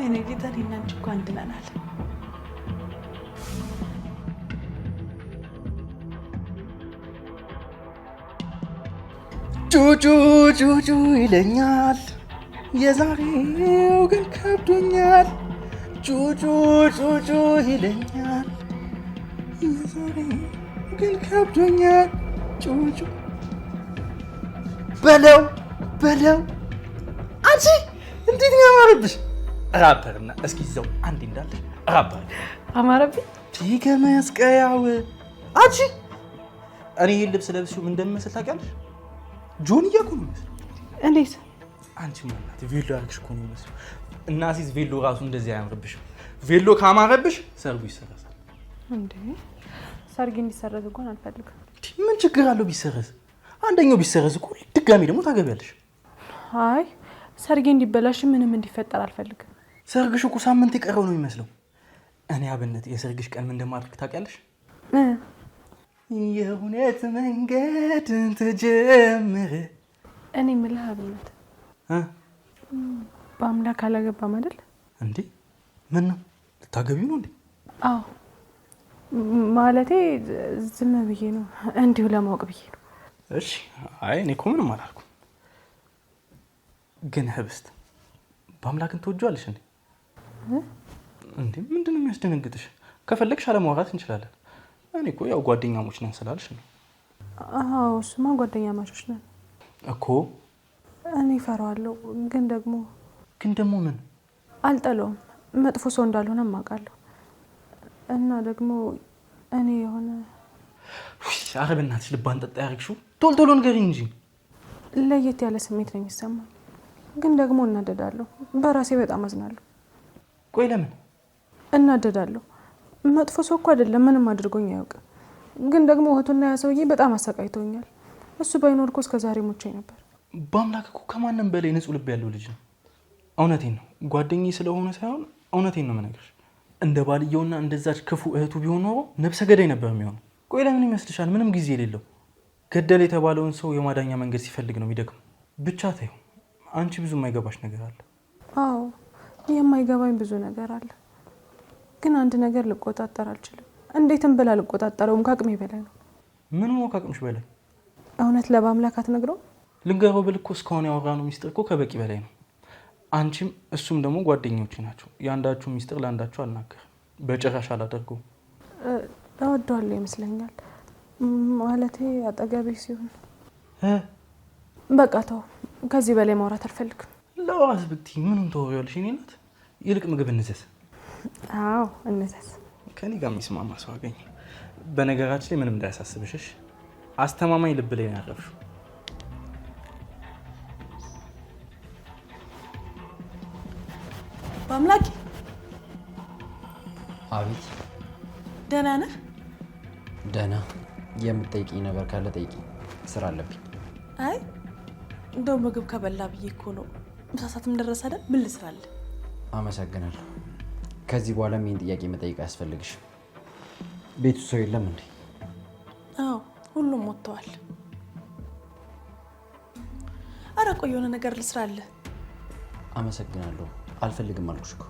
እኔ ጌታ እኔና አንቺ እኮ አንድ ነናል። ጩጩ ጩጩ ይለኛል የዛሬው ግን ከብዶኛል። ጩጩ ጩጩ ይለኛል የዛሬው ግን ከብዶኛል። ጩጩ በለው በለው። አንቺ እንዴት ነው ያማረብሽ! ራፐርና እስኪ እዛው አንዴ እንዳለ ራፐር አማረብኝ። ከመስቀያው አንቺ እኔ ይሄን ልብስ ለብሽው ምን እንደምመስል ታውቂያለሽ? ጆንያ እኮ ነው የሚመስለው። እንዴት? አንቺ ማለት ቬሎ አድርግሽ እኮ ነው የሚመስለው። እና ሲዝ ቬሎ ራሱ እንደዚህ አያምርብሽም። ቬሎ ካማረብሽ ሰርጉ ይሰረዛል። እንዴ ሰርግ እንዲሰረዝ እንኳን አልፈልግም። ምን ችግር አለው ቢሰረዝ? አንደኛው ቢሰረዝ እኮ ድጋሚ ደግሞ ታገቢያለሽ። አይ ሰርጌ እንዲበላሽ ምንም እንዲፈጠር አልፈልግም። ሰርግሽ እኮ ሳምንት የቀረው ነው የሚመስለው። እኔ አብነት የሰርግሽ ቀን ምን እንደማድረግ ታውቂያለሽ? የእውነት መንገድ ተጀመረ። እኔ የምልህ አብነት በአምላክ አላገባም አይደል እንዴ? ምን ነው ልታገቢው ነው እንዴ? አዎ ማለቴ ዝም ብዬ ነው እንዲሁ ለማወቅ ብዬ ነው። እሺ አይ እኔ እኮ ምንም አላልኩም። ግን ህብስት በአምላክን ትወጂዋለሽ እንዴ? እንዴ ምንድን ነው የሚያስደነግጥሽ? ከፈለግሽ አለማውራት እንችላለን። እኔ እኮ ያው ጓደኛሞች ነን ስላልሽ ነው። አዎ እሱማ ጓደኛማቾች ነን እኮ። እኔ እፈራዋለሁ። ግን ደግሞ ምን? አልጠለውም። መጥፎ ሰው እንዳልሆነ አውቃለሁ። እና ደግሞ እኔ የሆነ ኧረ በእናትሽ ልብ አንጠጣ ያደርግሽው። ቶሎ ንገሪኝ እንጂ። ለየት ያለ ስሜት ነው የሚሰማኝ። ግን ደግሞ እናደዳለሁ። በራሴ በጣም አዝናለሁ። ቆይ ለምን እናደዳለሁ? መጥፎ ሰው እኮ አይደለም፣ ምንም አድርጎኝ አያውቅም። ግን ደግሞ እህቱና ያ ሰውዬ በጣም አሰቃይተውኛል። እሱ ባይኖር እኮ እስከዛሬ ሞቼ ነበር። በአምላክ እኮ ከማንም በላይ ንጹህ ልብ ያለው ልጅ ነው። እውነቴን ነው። ጓደኛዬ ስለሆነ ሳይሆን እውነቴን ነው የምነግርሽ። እንደ ባልየውና እንደዛች ክፉ እህቱ ቢሆን ኖሮ ነብሰ ገዳይ ነበር የሚሆነው። ቆይ ለምን ይመስልሻል? ምንም ጊዜ የሌለው ገደል የተባለውን ሰው የማዳኛ መንገድ ሲፈልግ ነው የሚደክመው። ብቻ ተይው። አንቺ ብዙ የማይገባሽ ነገር አለ። አዎ የማይገባኝ ብዙ ነገር አለ። ግን አንድ ነገር ልቆጣጠር አልችልም። እንዴትም ብላ ልቆጣጠረውም ከአቅሜ በላይ ነው። ምን ነው ከአቅምሽ በላይ? እውነት ለባምላክ አትነግረውም? ልንገረው ብል እኮ እስካሁን ያወራነው ሚስጥር እኮ ከበቂ በላይ ነው። አንቺም እሱም ደግሞ ጓደኞች ናቸው። የአንዳችሁ ሚስጥር ለአንዳችሁ አልናገርም። በጭራሽ አላደርገውም። እወደዋለሁ ይመስለኛል። ማለቴ አጠገቤ ሲሆን በቃ ተው። ከዚህ በላይ ማውራት አልፈልግም። ለዋስ ብትይ ምኑን ተወሪያለሽ? እኔ ናት። ይልቅ ምግብ እንዘዝ። አዎ እንዘዝ። ከኔ ጋር የሚስማማ ሰው አገኘ። በነገራችን ላይ ምንም እንዳያሳስብሽ፣ አስተማማኝ ልብ ላይ ነው ያረፍሽው። በአምላክ አቤት። ደህና ነህ? ደህና። የምትጠይቂኝ ነገር ካለ ጠይቂ። ስራ አለብኝ። አይ እንደው ምግብ ከበላ ብዬ እኮ ነው። ምሳ ሰዓትም ደረሰ አይደል? ምን ልስራልህ? አመሰግናለሁ። ከዚህ በኋላ ይህን ጥያቄ መጠየቅ አያስፈልግሽም። ቤቱ ሰው የለም እንዴ? አዎ ሁሉም ወጥተዋል። ኧረ ቆይ የሆነ ነገር ልስራልህ። አመሰግናለሁ። አልፈልግም አልኩሽ እኮ።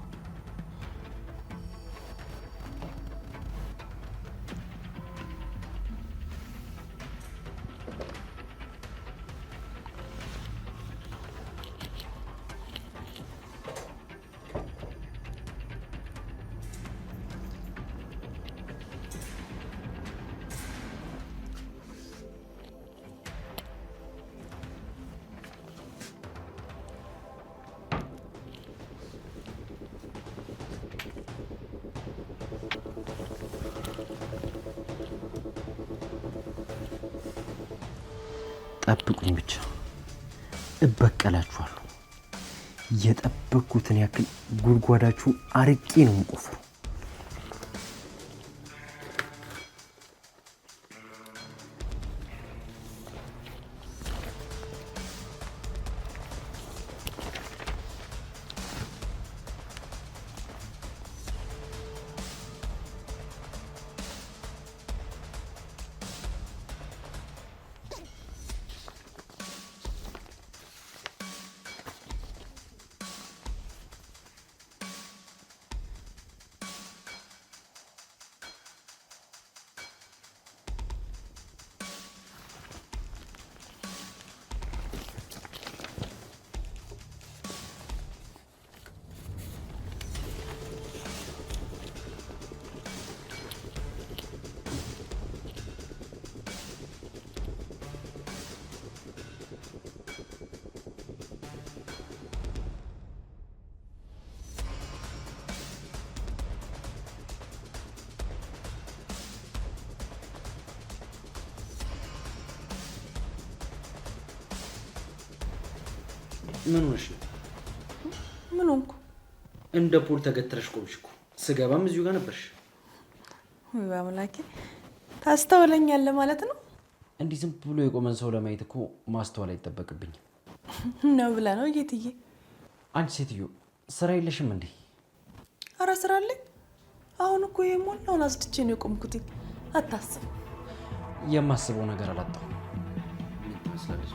ጠብቁኝ ብቻ እበቀላችኋለሁ። የጠበቅኩትን ያክል ጉድጓዳችሁ አርቄ ነው የምቆፍረው። ምን ሆነሽ ነው? ምን ሆንኩ? እንደ ፖል ተገትረሽ ቆምሽ እኮ። ስገባም እዚሁ ጋር ነበርሽ። ወይ አምላኬ፣ ታስተውለኛለህ ማለት ነው? እንዲህ ዝም ብሎ የቆመን ሰው ለማየት እኮ ማስተዋል አይጠበቅብኝም ነው ብለህ ነው ጌትዬ? አንቺ ሴትዮ ስራ የለሽም እንዴ? ኧረ ስራ አለኝ። አሁን እኮ የሞላውን አስድቼ ነው የቆምኩት። አታስብ። የማስበው ነገር አላጣሁም። ትመስላለች።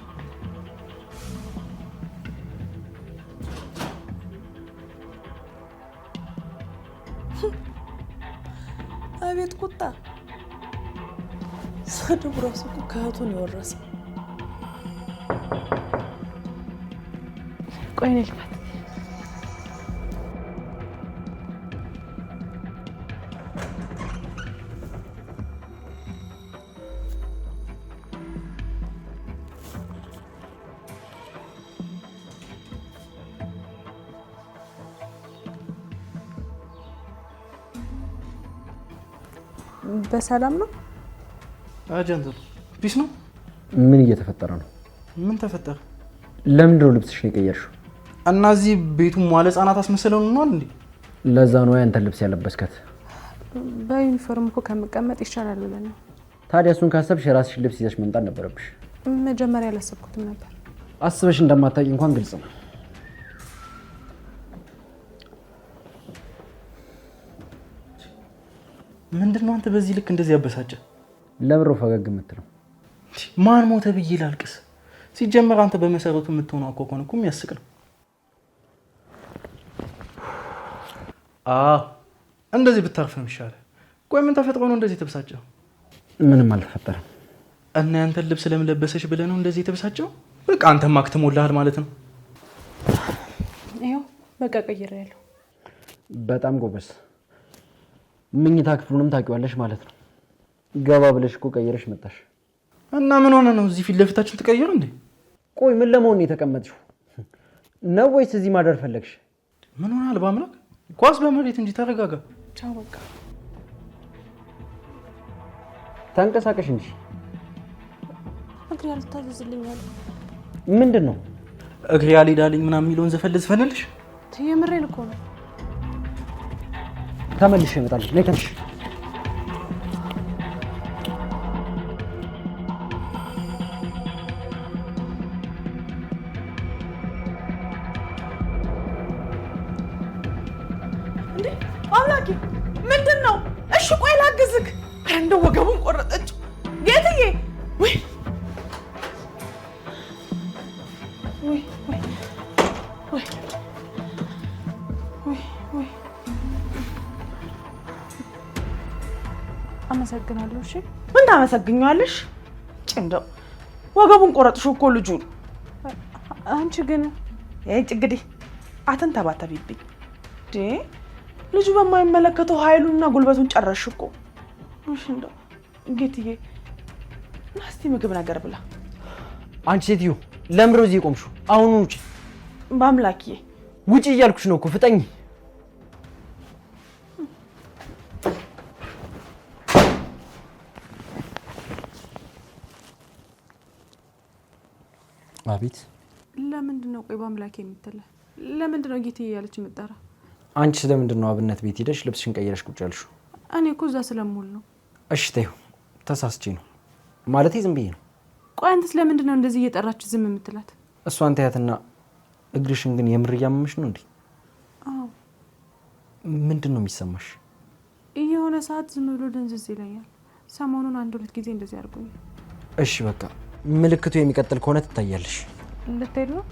አቤት ቁጣ! ሰድብ ራሱ እኮ ከእህቱን የወረሰ። ቆይ እኔ ልክፈት። በሰላም ነው? አጀንት ፒስ ነው። ምን እየተፈጠረ ነው? ምን ተፈጠረ? ለምንድን ነው ልብስሽን የቀየርሽው? እና እዚህ ቤቱ መዋለ ህጻናት አስመስለው ነው እንዴ? ለዛ ነው ያንተን ልብስ ያለበስከት። በዩኒፎርም እኮ ከመቀመጥ ይሻላል ብለን ነው። ታዲያ እሱን ካሰብሽ የራስሽን ልብስ ይዘሽ መምጣት ነበረብሽ። መጀመሪያ አላሰብኩትም ነበር። አስበሽ እንደማታውቂ እንኳን ግልጽ ነው። ምንድነው አንተ በዚህ ልክ እንደዚህ ያበሳጨ? ለብሮ ፈገግ የምትለው ማን ሞተ ብዬ ላልቅስ? ሲጀመር አንተ በመሰረቱ የምትሆነው አቋቋም እኮ የሚያስቅ ነው። እንደዚህ ብታርፍ ነው የሚሻለው። ቆይ ምን ተፈጥሮ ነው እንደዚህ ተበሳጨው? ምንም አልተፈጠረም። እና ያንተን ልብስ ለምን ለበሰሽ ብለህ ነው እንደዚህ ተበሳጨው? በቃ አንተም አክትሞልሃል ማለት ነው። ይኸው በቃ ቀይሬያለሁ። በጣም ጎበዝ። ምኝታ ክፍሉንም ታውቂዋለሽ ማለት ነው። ገባ ብለሽ እኮ ቀይረሽ መጣሽ። እና ምን ሆነ ነው እዚህ ፊት ለፊታችን ተቀየረ እንዴ? ቆይ ምን ለመሆን ነው የተቀመጥሽው? ነው ወይስ እዚህ ማደር ፈለግሽ? ምን ሆናል? በአምላክ ኳስ በመሬት እንጂ ተረጋጋ። ቻው በቃ ተንቀሳቀሽ እንጂ። እግሬ አልታዘዝልኛል። ምንድን ነው እግሬ አልሄዳልኝ ምናምን የሚለውን ዘፈን ልዝፈንልሽ? የምሬን እኮ ነው። ተመልሼ እመጣለሁ። ነይ ተነሽ። እንዴ አምላኬ፣ ምንድን ነው? እሺ ቆይ ላግዝህ። ኧረ እንደው ወገቡን ቆረጠችው ጌትዬ። ወይ ወይ ወይ ወይ ወይ ወይ አመሰግናለሁ። እሺ ምን ታመሰግኛለሽ? እንደው ወገቡን ቆረጥሽው እኮ ልጁን። አንቺ ግን እንግዲህ አትንተባተቢብኝ። ልጁ በማይመለከተው ኃይሉንና ጉልበቱን ጨረሽ እኮ። እሺ እንደው ጌትዬ ናስቲ ምግብ ነገር ብላ። አንቺ ሴትዮ ለምሮ እዚህ ቆምሽው? አሁን ውጪ። በአምላክዬ ውጪ እያልኩሽ ነው እኮ ፍጠኝ። አቤት። ለምንድን ነው ቆይ በአምላክ የምትለው? ለምንድን ነው ጌቴ እያለች የምትጠራ? አንቺ ስለምንድን ነው አብነት ቤት ሄደሽ ልብስሽን ቀይረሽ ቁጭ ያልሽው? እኔ እኮ እዛ ስለምውል ነው። እሺ ተይው፣ ተሳስቼ ነው ማለቴ ዝም ብዬ ነው። ቆይ አንተስ ለምንድን ነው እንደዚህ እየጠራችሁ ዝም የምትላት? እሷን ተያትና እግርሽን ግን የምር እያመመሽ ነው እንዴ? አዎ። ምንድን ነው የሚሰማሽ? የሆነ ሰዓት ዝም ብሎ ደንዝዝ ይለኛል። ሰሞኑን 1-2 ጊዜ እንደዚህ አድርጎኛል። እሺ በቃ ምልክቱ የሚቀጥል ከሆነ ትታያለሽ። ልትሄድ ነው?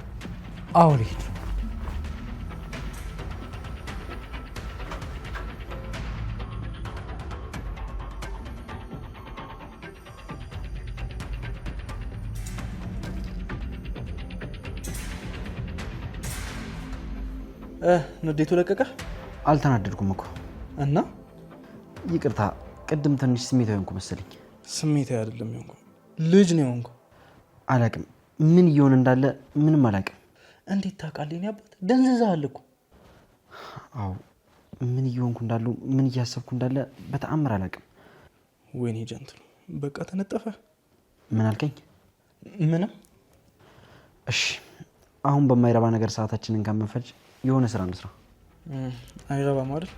አዎ ልሄድ። ንዴቱ ለቀቀ? አልተናደድኩም እኮ እና ይቅርታ፣ ቅድም ትንሽ ስሜታዊ ሆንኩ መሰለኝ። ስሜታዊ አይደለም የሆንኩ፣ ልጅ ነው የሆንኩ። አላቅም ምን እየሆነ እንዳለ ምንም አላቅም። እንዴት ታውቃለህ? እኔ አባት ደንዝዘሃል እኮ። አዎ ምን እየሆንኩ እንዳለው ምን እያሰብኩ እንዳለ በተአምር አላቅም። ወይኔ ጀንትሉ፣ በቃ ተነጠፈ። ምን አልከኝ? ምንም። እሺ አሁን በማይረባ ነገር ሰዓታችንን ከምንፈጅ የሆነ ስራ እንስራ። አይረባም አይደል?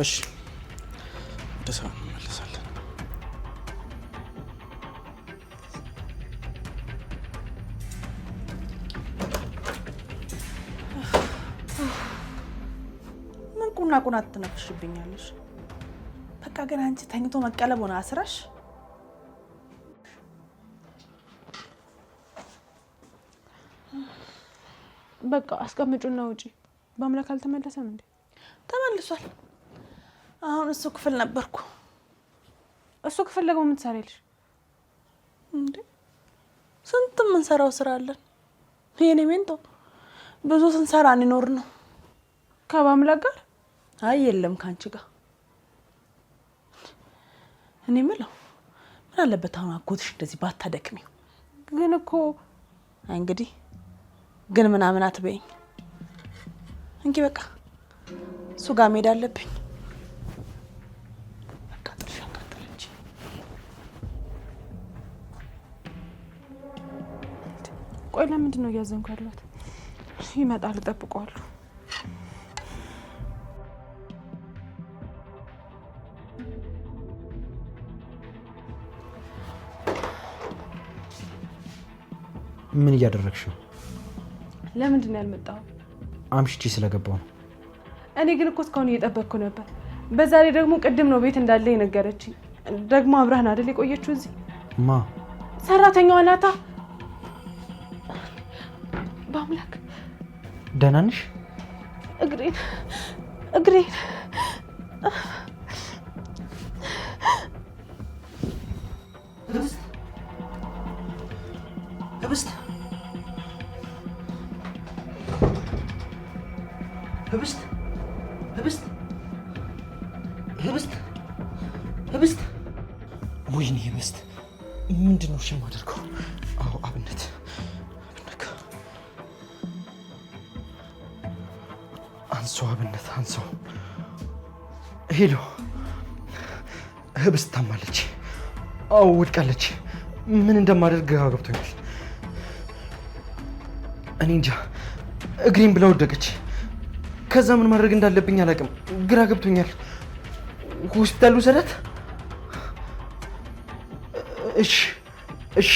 እሺ ወደ ስራ እንመለሳለን። ምን ቁና ትነፍሽብኛለሽ? በቃ ግን አንቺ ተኝቶ መቀለብ ሆነ አስራሽ። በቃ አስቀምጩና ውጪ። በአምላክ አልተመለሰም እንዴ? ተመልሷል። አሁን እሱ ክፍል ነበርኩ። እሱ ክፍል ደግሞ ምን ትሰሪያለሽ እንዴ? ስንት የምንሰራው ስራ አለን። የኔ ሜንቶ ብዙ ስንሰራ እንኖር ነው። ከበአምላክ ጋር? አይ የለም ካንቺ ጋር። እኔ ምለው ምን አለበት አሁን አጎትሽ እንደዚህ ባታደክሚው። ግን እኮ እንግዲህ ግን ምናምን አትበይኝ እንጂ በቃ እሱ ጋር መሄድ አለብኝ። በቃ ጥርሻ ካጠረች ቆይ ለምንድን ነው እያዘንኩ ያለሁት? ይመጣል፣ እጠብቀዋለሁ። ምን እያደረግሽ ነው? ለምንድን ነው ያልመጣው? አምሽቼ ስለገባው ነው። እኔ ግን እኮ እስካሁን እየጠበቅኩ ነበር። በዛ ላይ ደግሞ ቅድም ነው ቤት እንዳለ የነገረችኝ። ደግሞ አብረህን አይደል የቆየችው እዚህ? ማ? ሰራተኛዋ ናታ። በአምላክ ደህና ነሽ? እግሬን ህብስት ወይኔ ህብስት ምንድን ነው የማደርገው? አዎ አብነት አንሶ አብነት አንሶ ሄሎ ህብስት ታማለች። አዎ ወድቃለች። ምን እንደማደርግ ግራ ገብቶኛል። እኔ እንጃ እግሬን ብላ ወደቀች። ከዛ ምን ማድረግ እንዳለብኝ አላውቅም። ግራ ገብቶኛል። ሆስፒታል ውሰዳት? እሺ።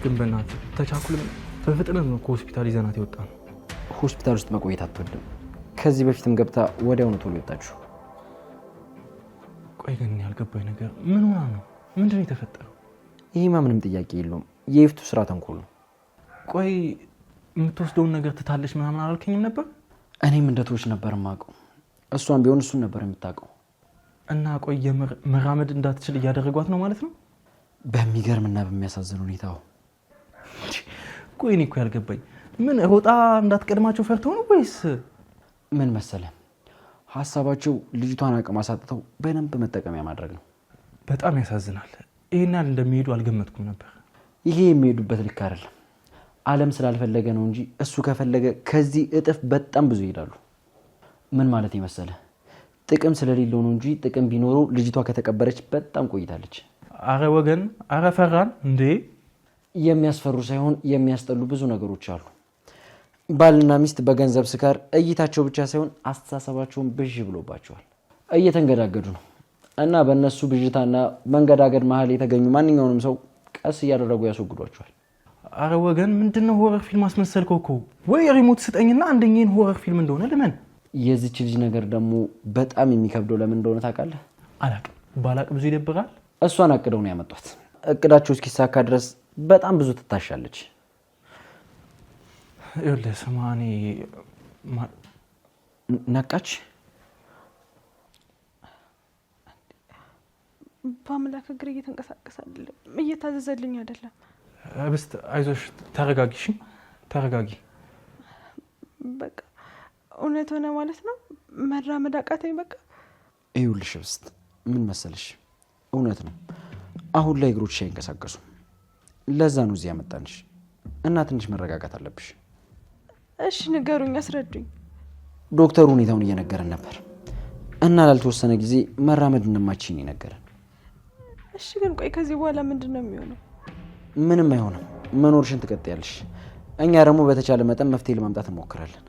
ግን በእናትህ ተቻኩልም በፍጥነት ነው ከሆስፒታል ይዘናት የወጣ ነው። ሆስፒታል ውስጥ መቆየት አትወድም። ከዚህ በፊትም ገብታ ወዲያውኑ ቶሎ የወጣችው። ቆይ ግን ያልገባኝ ነገር ምን ሆና ነው? ምንድን ነው የተፈጠረው? ይሄማ ምንም ጥያቄ የለውም። የይፍቱ ስራ ተንኮል ነው። ቆይ የምትወስደውን ነገር ትታለች ምናምን አላልከኝም ነበር? እኔም እንደቶች ነበር የማውቀው። እሷም ቢሆን እሱን ነበር የምታውቀው። እና ቆይ መራመድ እንዳትችል እያደረጓት ነው ማለት ነው? በሚገርምና በሚያሳዝን ሁኔታው። ቆይ እኔ እኮ ያልገባኝ ምን ሮጣ እንዳትቀድማቸው ፈርተው ነው ወይስ ምን መሰለ ሀሳባቸው ልጅቷን አቅም አሳጥተው በደንብ መጠቀሚያ ማድረግ ነው። በጣም ያሳዝናል። ይሄን ያህል እንደሚሄዱ አልገመትኩም ነበር። ይሄ የሚሄዱበት ልክ አይደለም። ዓለም ስላልፈለገ ነው እንጂ እሱ ከፈለገ ከዚህ እጥፍ በጣም ብዙ ይሄዳሉ። ምን ማለት ይመሰለ ጥቅም ስለሌለው ነው እንጂ ጥቅም ቢኖረው ልጅቷ ከተቀበረች በጣም ቆይታለች። አረ ወገን፣ አረ ፈራን እንዴ! የሚያስፈሩ ሳይሆን የሚያስጠሉ ብዙ ነገሮች አሉ። ባልና ሚስት በገንዘብ ስካር እይታቸው ብቻ ሳይሆን አስተሳሰባቸውን ብዥ ብሎባቸዋል። እየተንገዳገዱ ነው እና በእነሱ ብዥታና መንገዳገድ መሀል የተገኙ ማንኛውንም ሰው ቀስ እያደረጉ ያስወግዷቸዋል። አረ ወገን ምንድነው ሆረር ፊልም አስመሰልከው እኮ። ወይ ሪሞት ስጠኝና አንደኛን ሆረር ፊልም እንደሆነ ልመን። የዚች ልጅ ነገር ደግሞ በጣም የሚከብደው ለምን እንደሆነ ታውቃለህ? አላቅም። ባላቅ ብዙ ይደብራል። እሷን አቅደው ነው ያመጧት። እቅዳቸው እስኪሳካ ድረስ በጣም ብዙ ትታሻለች። ይኸውልህ ስማ፣ እኔ ነቃች። በአምላክ እግር እየተንቀሳቀሰ አይደለም፣ እየታዘዘልኝ አይደለም። ህብስት አይዞሽ፣ ተረጋጊ፣ ተረጋጊ። በቃ እውነት ሆነ ማለት ነው። መራመድ አቃተኝ በቃ። ይኸውልሽ ህብስት፣ ምን መሰለሽ፣ እውነት ነው። አሁን ላይ እግሮችሽ አይንቀሳቀሱም። ለዛ ነው እዚህ ያመጣንሽ እና ትንሽ መረጋጋት አለብሽ። እሺ ንገሩኝ፣ አስረዱኝ። ዶክተሩ ሁኔታውን እየነገረን ነበር እና ላልተወሰነ ጊዜ መራመድ እንደማትችይ ነገረን። እሺ ግን ቆይ ከዚህ በኋላ ምንድነው የሚሆነው? ምንም አይሆንም። መኖርሽን ትቀጥያለሽ። እኛ ደግሞ በተቻለ መጠን መፍትሄ ለማምጣት እንሞክራለን።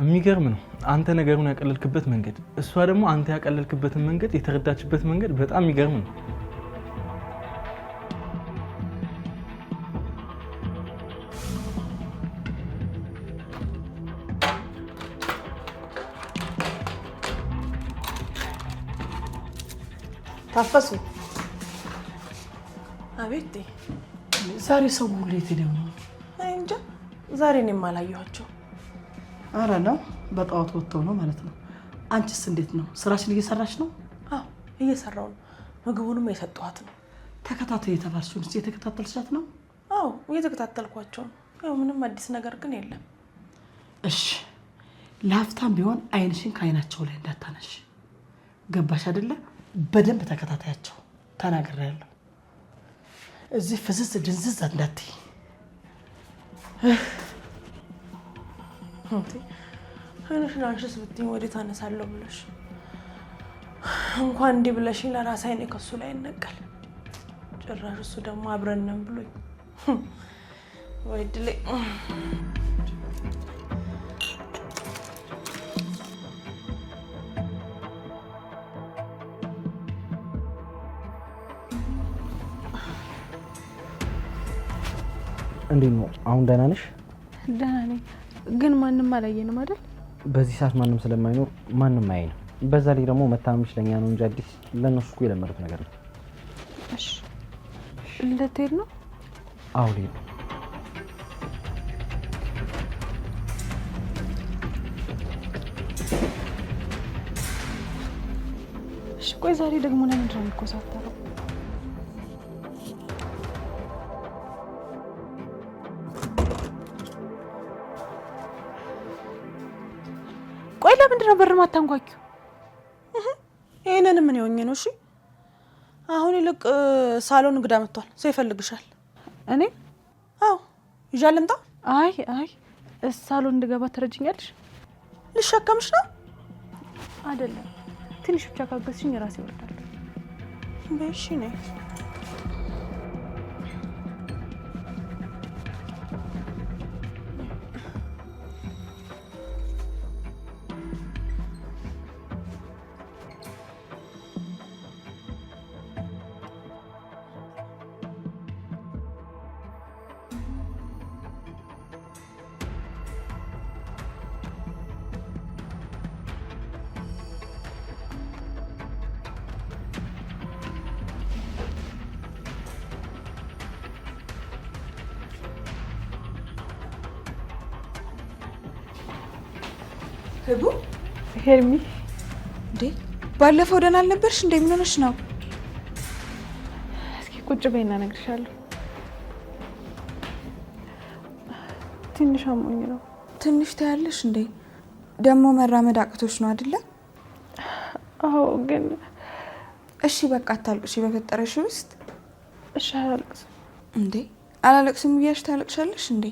የሚገርም ነው አንተ ነገሩን ያቀለልክበት መንገድ፣ እሷ ደግሞ አንተ ያቀለልክበትን መንገድ የተረዳችበት መንገድ በጣም የሚገርም ነው። ታፈሱ። አቤት። ዛሬ ሰው ሁሉ የት ሄደው ነው? እንጃ ዛሬ እኔም አላየኋቸው። አረ ነው በጠዋት ወጥተው ነው ማለት ነው። አንቺስ እንዴት ነው? ስራሽን እየሰራሽ ነው? አዎ እየሰራው ነው። ምግቡንም የሰጠኋት ነው። ተከታተይ የተባልሽውን እስኪ የተከታተልሻት ነው? አዎ እየተከታተልኳቸው ነው። ያው ምንም አዲስ ነገር ግን የለም። እሺ ለሀፍታም ቢሆን አይንሽን ከአይናቸው ላይ እንዳታነሽ። ገባሽ አይደለ? በደንብ ተከታታያቸው። ተናግሬያለሁ። እዚህ ፍዝዝ ድንዝዝ እንዳትይ። አይንሽን አንሽስ ብትይኝ ወዴት አነሳለሁ ብለሽ እንኳን እንዲህ ብለሽኝ ለራሴ አይኔ ከሱ ላይ ይነቀል። ጭራሽ እሱ ደግሞ አብረን ነን ብሎኝ ወይ ድሌ። እንዴት ነው አሁን? ደህና ነሽ? ደህና ነኝ፣ ግን ማንም አላየንም አይደል? በዚህ ሰዓት ማንም ስለማይኖር ማንም አያይንም። በዛ ላይ ደግሞ መታመምሽ ለኛ ነው እንጂ አዲስ ለነሱ እኮ የለመዱት ነገር ነው። እሺ ልትሄድ ነው? አዎ ልሄድ ነው። እሺ ቆይ ዛሬ ደግሞ ለምንድን ነው የምትኮሳተረው? ቆይ ለምንድን ነው በር ማታንኳኪው? ይሄንን ምን ይሆኝ ነው? እሺ አሁን ይልቅ ሳሎን እንግዳ መጥቷል፣ ሰው ይፈልግሻል። እኔ? አዎ ይዣል ልምጣ? አይ ሳሎን እንድገባ ትረጅኛለሽ? ልሸከምሽ ነው? አይደለም ትንሽ ብቻ ካገዝሽኝ ራሴ እወርዳለሁ። በእሺ ነይ። ህቡ ሄርሚ፣ እንዴ ባለፈው ደህና አልነበርሽ? ምን ሆነሽ ነው? እስኪ ቁጭ በይና እነግርሻለሁ። ትንሽ አሞኝ ነው። ትንሽ ታያለሽ እንዴ? ደግሞ መራመድ አቅቶሽ ነው አይደለ? አዎ ግን እሺ በቃ አታልቅሽ በፈጠረሽ ውስጥ። እሺ አላለቅስም። እንዴ አላለቅስም እያልሽ ታለቅሻለሽ እንዴ?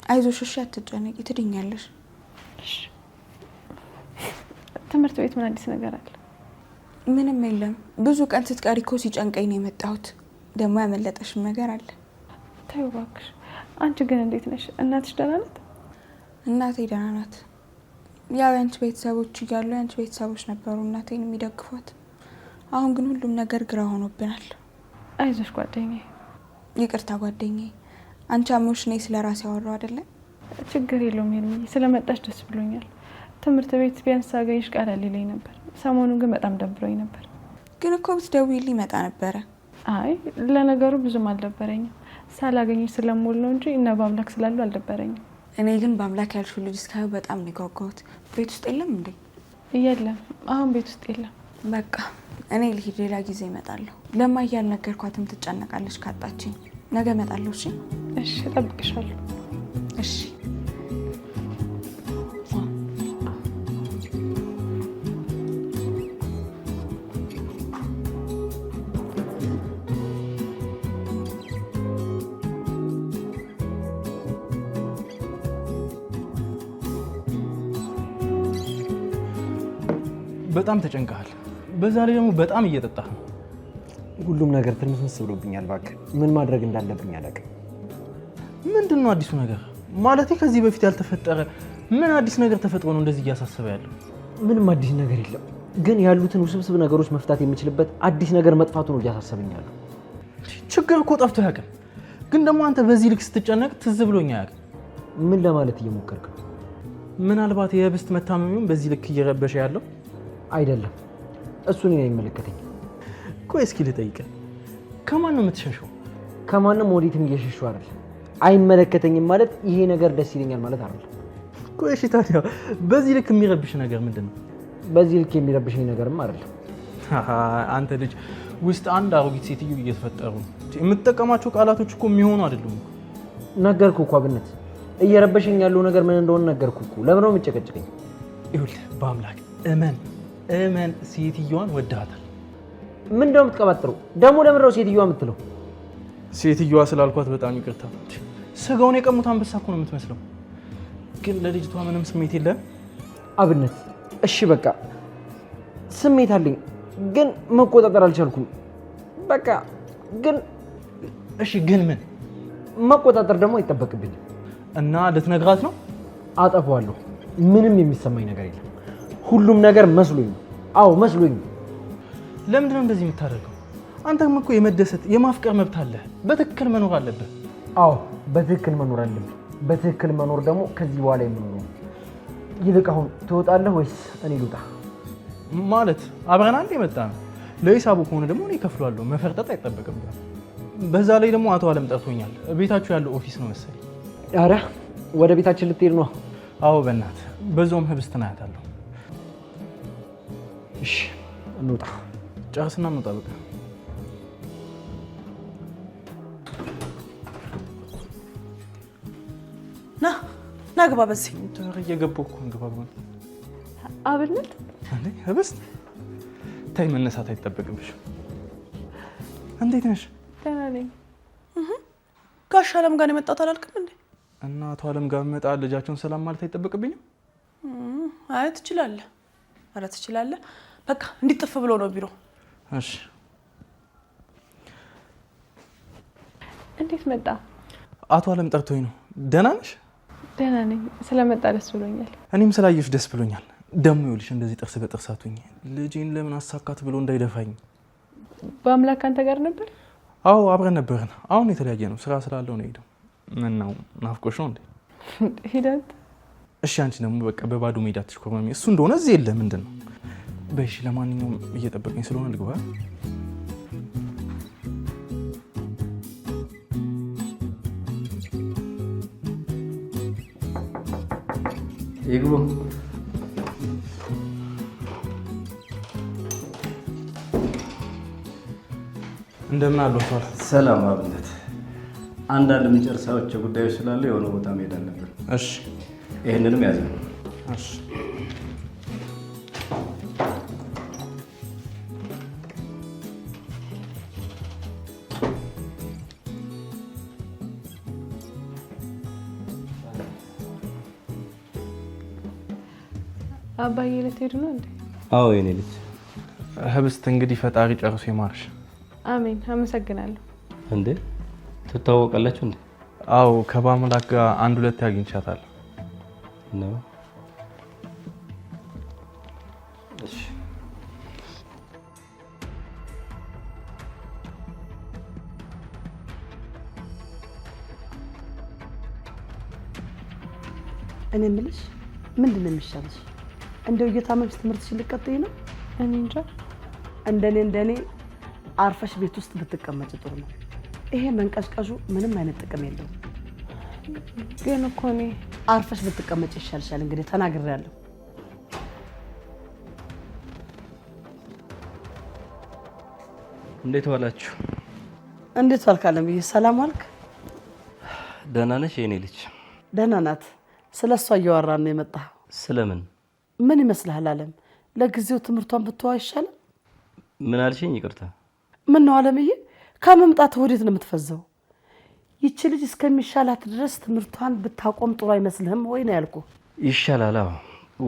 አይዞሽ እሺ፣ አትጨነቂ፣ ትድኛለሽ። እሺ ትምህርት ቤት ምን አዲስ ነገር አለ? ምንም የለም። ብዙ ቀን ስትቀሪ እኮ ሲጨንቀኝ ነው የመጣሁት። ደግሞ ያመለጠሽም ነገር አለ። ተይው እባክሽ። አንቺ ግን እንዴት ነሽ? እናትሽ ደህና ናት? እናቴ ደህና ናት። ያው ያንቺ ቤተሰቦች እያሉ ያንቺ ቤተሰቦች ነበሩ እናቴን የሚደግፏት። አሁን ግን ሁሉም ነገር ግራ ሆኖብናል። አይዞሽ ጓደኛዬ። ይቅርታ ጓደኛዬ፣ አንቺ አሞሽ ነኝ ስለ ራሴ ያወራው አይደለ? ችግር የለውም ሄርሚዬ፣ ስለመጣሽ ደስ ብሎኛል። ትምህርት ቤት ቢያንስ ሳገኝሽ ቀለል ይለኝ ነበር። ሰሞኑን ግን በጣም ደብሮኝ ነበር። ግን እኮ ብትደውይልኝ ይመጣ ነበረ። አይ ለነገሩ ብዙም አልደበረኝም። ሳላገኝሽ ስለምውል ነው እንጂ እነ በአምላክ ስላሉ አልደበረኝም። እኔ ግን በአምላክ ያልሽው ልጅ እስካሁን በጣም ነው የጓጓሁት። ቤት ውስጥ የለም እንዴ? የለም፣ አሁን ቤት ውስጥ የለም። በቃ እኔ ልሂድ፣ ሌላ ጊዜ እመጣለሁ። ለማየ ያልነገርኳትም ትጨነቃለች ካጣችኝ። ነገ እመጣለሁ። እሺ? እሺ፣ እጠብቅሻለሁ። እሺ። በጣም ተጨንቀሃል። በዛ ላይ ደግሞ በጣም እየጠጣህ ነው። ሁሉም ነገር ትርምስምስ ብሎብኛል። እባክህ ምን ማድረግ እንዳለብኝ አላውቅም። ምንድን ነው አዲሱ ነገር? ማለቴ ከዚህ በፊት ያልተፈጠረ ምን አዲስ ነገር ተፈጥሮ ነው እንደዚህ እያሳሰበ ያለው? ምንም አዲስ ነገር የለም፣ ግን ያሉትን ውስብስብ ነገሮች መፍታት የሚችልበት አዲስ ነገር መጥፋቱ ነው እያሳሰበኝ ያለው። ችግር እኮ ጠፍቶ አያውቅም፣ ግን ደግሞ አንተ በዚህ ልክ ስትጨነቅ ትዝ ብሎኝ አያውቅም። ምን ለማለት እየሞከርክ ነው? ምናልባት የህብስት መታመሚውን በዚህ ልክ እየረበሸ ያለው አይደለም። እሱን እኔን አይመለከተኝም። ቆይ እስኪ ልጠይቅህ፣ ከማን ነው የምትሸሸው? ከማንም ወዴትም እየሸሸው አይደል። አይመለከተኝም ማለት ይሄ ነገር ደስ ይለኛል ማለት አይደለም። ቆይ እሺ፣ ታዲያ በዚህ ልክ የሚረብሽ ነገር ምንድን ነው? በዚህ ልክ የሚረብሽኝ ነገርም አይደለም። አንተ ልጅ ውስጥ አንድ አሮጊት ሴትዮ እየተፈጠሩ ነው። የምትጠቀማቸው ቃላቶች እኮ የሚሆኑ አይደሉም። ነገርኩ እኮ አብነት፣ እየረበሸኝ ያለው ነገር ምን እንደሆነ ነገርኩ እኮ። ለምን ነው የምትጨቀጭቀኝ? ይኸውልህ በአምላክ እመን፣ ሴትዮዋን ወድሃታል። ምን እንደው የምትቀባጥረው ደግሞ? ለምን ነው ሴትዮዋ የምትለው? ሴትዮዋ ስላልኳት በጣም ይቅርታ። ስጋውን የቀሙት አንበሳ እኮ ነው የምትመስለው። ግን ለልጅቷ ምንም ስሜት የለም አብነት። እሺ በቃ ስሜት አለኝ፣ ግን መቆጣጠር አልቻልኩም። በቃ ግን እሺ፣ ግን ምን መቆጣጠር ደግሞ አይጠበቅብኝም። እና ልትነግራት ነው? አጠፋዋለሁ። ምንም የሚሰማኝ ነገር የለም። ሁሉም ነገር መስሎኝ ነው። አዎ መስሎኝ። ለምንድን ነው እንደዚህ የምታደርገው? አንተም እኮ የመደሰት የማፍቀር መብት አለህ። በትክክል መኖር አለብህ። አዎ በትክክል መኖር አለብህ። በትክክል መኖር ደግሞ ከዚህ በኋላ የምኖረው ነው። ይልቅ አሁን ትወጣለህ ወይስ እኔ ልውጣ? ማለት አብረን አንድ የመጣ ነው። ለሂሳቡ ከሆነ ደግሞ እኔ እከፍላለሁ። መፈርጠጥ አይጠበቅብህም። በዛ ላይ ደግሞ አቶ አለም ጠርቶኛል። ቤታችሁ ያለው ኦፊስ ነው መሰለኝ። ኧረ ወደ ቤታችን ልትሄድ ነው? አዎ በእናትህ በዛውም ህብስት ናያታለሁ። እሺ እንውጣ። ጨርስና እንውጣ በቃ። ና ግባ። በዚህ ተር እየገባሁ እኮ ግባ ግባ። አብነት እንዴ ህብስት ታይ፣ መነሳት አይጠበቅብሽም። እንዴት ነሽ? ደህና ነኝ። ጋሽ አለም ጋር የመጣሁት አላልክም እንዴ? እና አቶ አለም ጋር መጣ ልጃቸውን ሰላም ማለት አይጠበቅብኝም? አይ ትችላለህ። ኧረ ትችላለህ። በቃ እንዲጥፍ ብሎ ነው ቢሮ። እሺ እንዴት መጣ? አቶ አለም ጠርቶኝ ነው። ደህና ነሽ? ደህና ነኝ። ስለመጣ ደስ ብሎኛል። እኔም ስላየሽ ደስ ብሎኛል። ደግሞ ይኸውልሽ እንደዚህ ጥርስ በጥርስ አትሁኝ። ልጄን ለምን አሳካት ብሎ እንዳይደፋኝ። በአምላክ አንተ ጋር ነበር? አዎ አብረን ነበርን። አሁን የተለያየ ነው። ስራ ስላለው ነው ሄደው። ምን ነው ናፍቆሽ ነው እንዴ? ሂደት። እሺ አንቺ ደግሞ በቃ በባዶ ሜዳ ትሽኮርመሚ። እሱ እንደሆነ እዚህ የለ ምንድን ነው? በእሺ ለማንኛውም እየጠበቀኝ ስለሆነ ልግባ። ይግቡ። እንደምን አለዎት? ሰላም አብነት። አንዳንድ የምንጨርሳቸው ጉዳዮች ስላሉ የሆነ ቦታ መሄድ አለብን። እሺ ይህንንም ያዘ። እሺ አባዬ ልትሄዱ ነው እንዴ? አዎ የኔ ልጅ። ህብስት እንግዲህ ፈጣሪ ጨርሶ ይማርሽ። አሜን። አመሰግናለሁ። እንዴ ትታወቃላችሁ እንዴ? አዎ ከባምላክ ጋር አንድ ሁለት አግኝቻታለሁ ነው። እኔ የምልሽ ምንድን ነው የሚሻልሽ? እንደው እየታመምሽ ትምህርትሽን ልትቀጥይ ነው? እኔ እንጃ። እንደኔ አርፈሽ ቤት ውስጥ ብትቀመጭ ጥሩ ነው። ይሄ መንቀሽቀሹ ምንም አይነት ጥቅም የለውም። ግን እኮ እኔ አርፈሽ ብትቀመጭ ይሻልሻል። እንግዲህ ተናግሬያለሁ። እንዴት ዋላችሁ? እንዴት ዋልክ አለምዬ? ሰላም ዋልክ? ደህና ነሽ የኔ ልጅ? ደህና ናት። ስለሷ እያወራን ነው የመጣው። ስለምን? ምን ይመስልሃል አለም? ለጊዜው ትምህርቷን ብትዋ ይሻላል። ምን አልሽኝ? ይቅርታ። ምን ነው አለምዬ? ከመምጣት ወዴት ነው የምትፈዘው? ይቺ ልጅ እስከሚሻላት ድረስ ትምህርቷን ብታቆም ጥሩ አይመስልህም ወይ ነው ያልኩ? ይሻላል። አዎ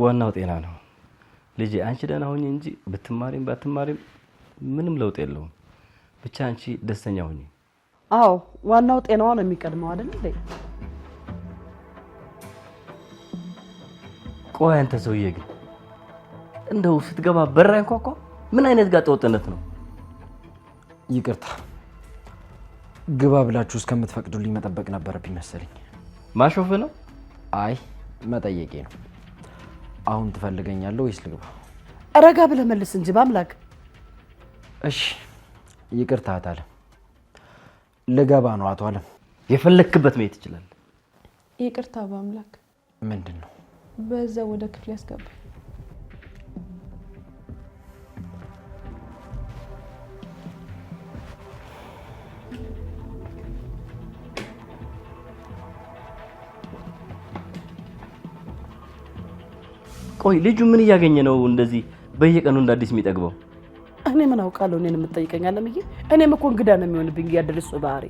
ዋናው ጤና ነው ልጄ። አንቺ ደህና ሁኚ እንጂ ብትማሪም ባትማሪም ምንም ለውጥ የለውም። ብቻ አንቺ ደስተኛ ሁኚ። አዎ ዋናው ጤናዋ ነው የሚቀድመው አይደል እንዴ? ቆይ አንተ ሰውዬ ግን እንደው ስትገባ በራ እንኳኳ ምን አይነት ጋጠ ወጥነት ነው? ይቅርታ ግባ ብላችሁ እስከምትፈቅዱልኝ መጠበቅ ነበረብኝ መሰለኝ። ማሾፍ ነው? አይ መጠየቄ ነው። አሁን ትፈልገኛለህ ወይስ ልግባ? ረጋ ብለህ መልስ እንጂ በአምላክ። እሺ ይቅርታ አለ። ልገባ ነው አቶ አለም። የፈለክበት መሄድ ትችላለህ። ይቅርታ በአምላክ። ምንድን ነው? በዛ ወደ ክፍል ያስገባኝ። ቆይ ልጁ ምን እያገኘ ነው እንደዚህ በየቀኑ እንደ አዲስ የሚጠግበው? እኔ ምን አውቃለሁ? እኔን የምትጠይቀኝ አለምዬ? እኔም እኮ እንግዳ ነው የሚሆንብኝ ያደረሱ ባህሪ።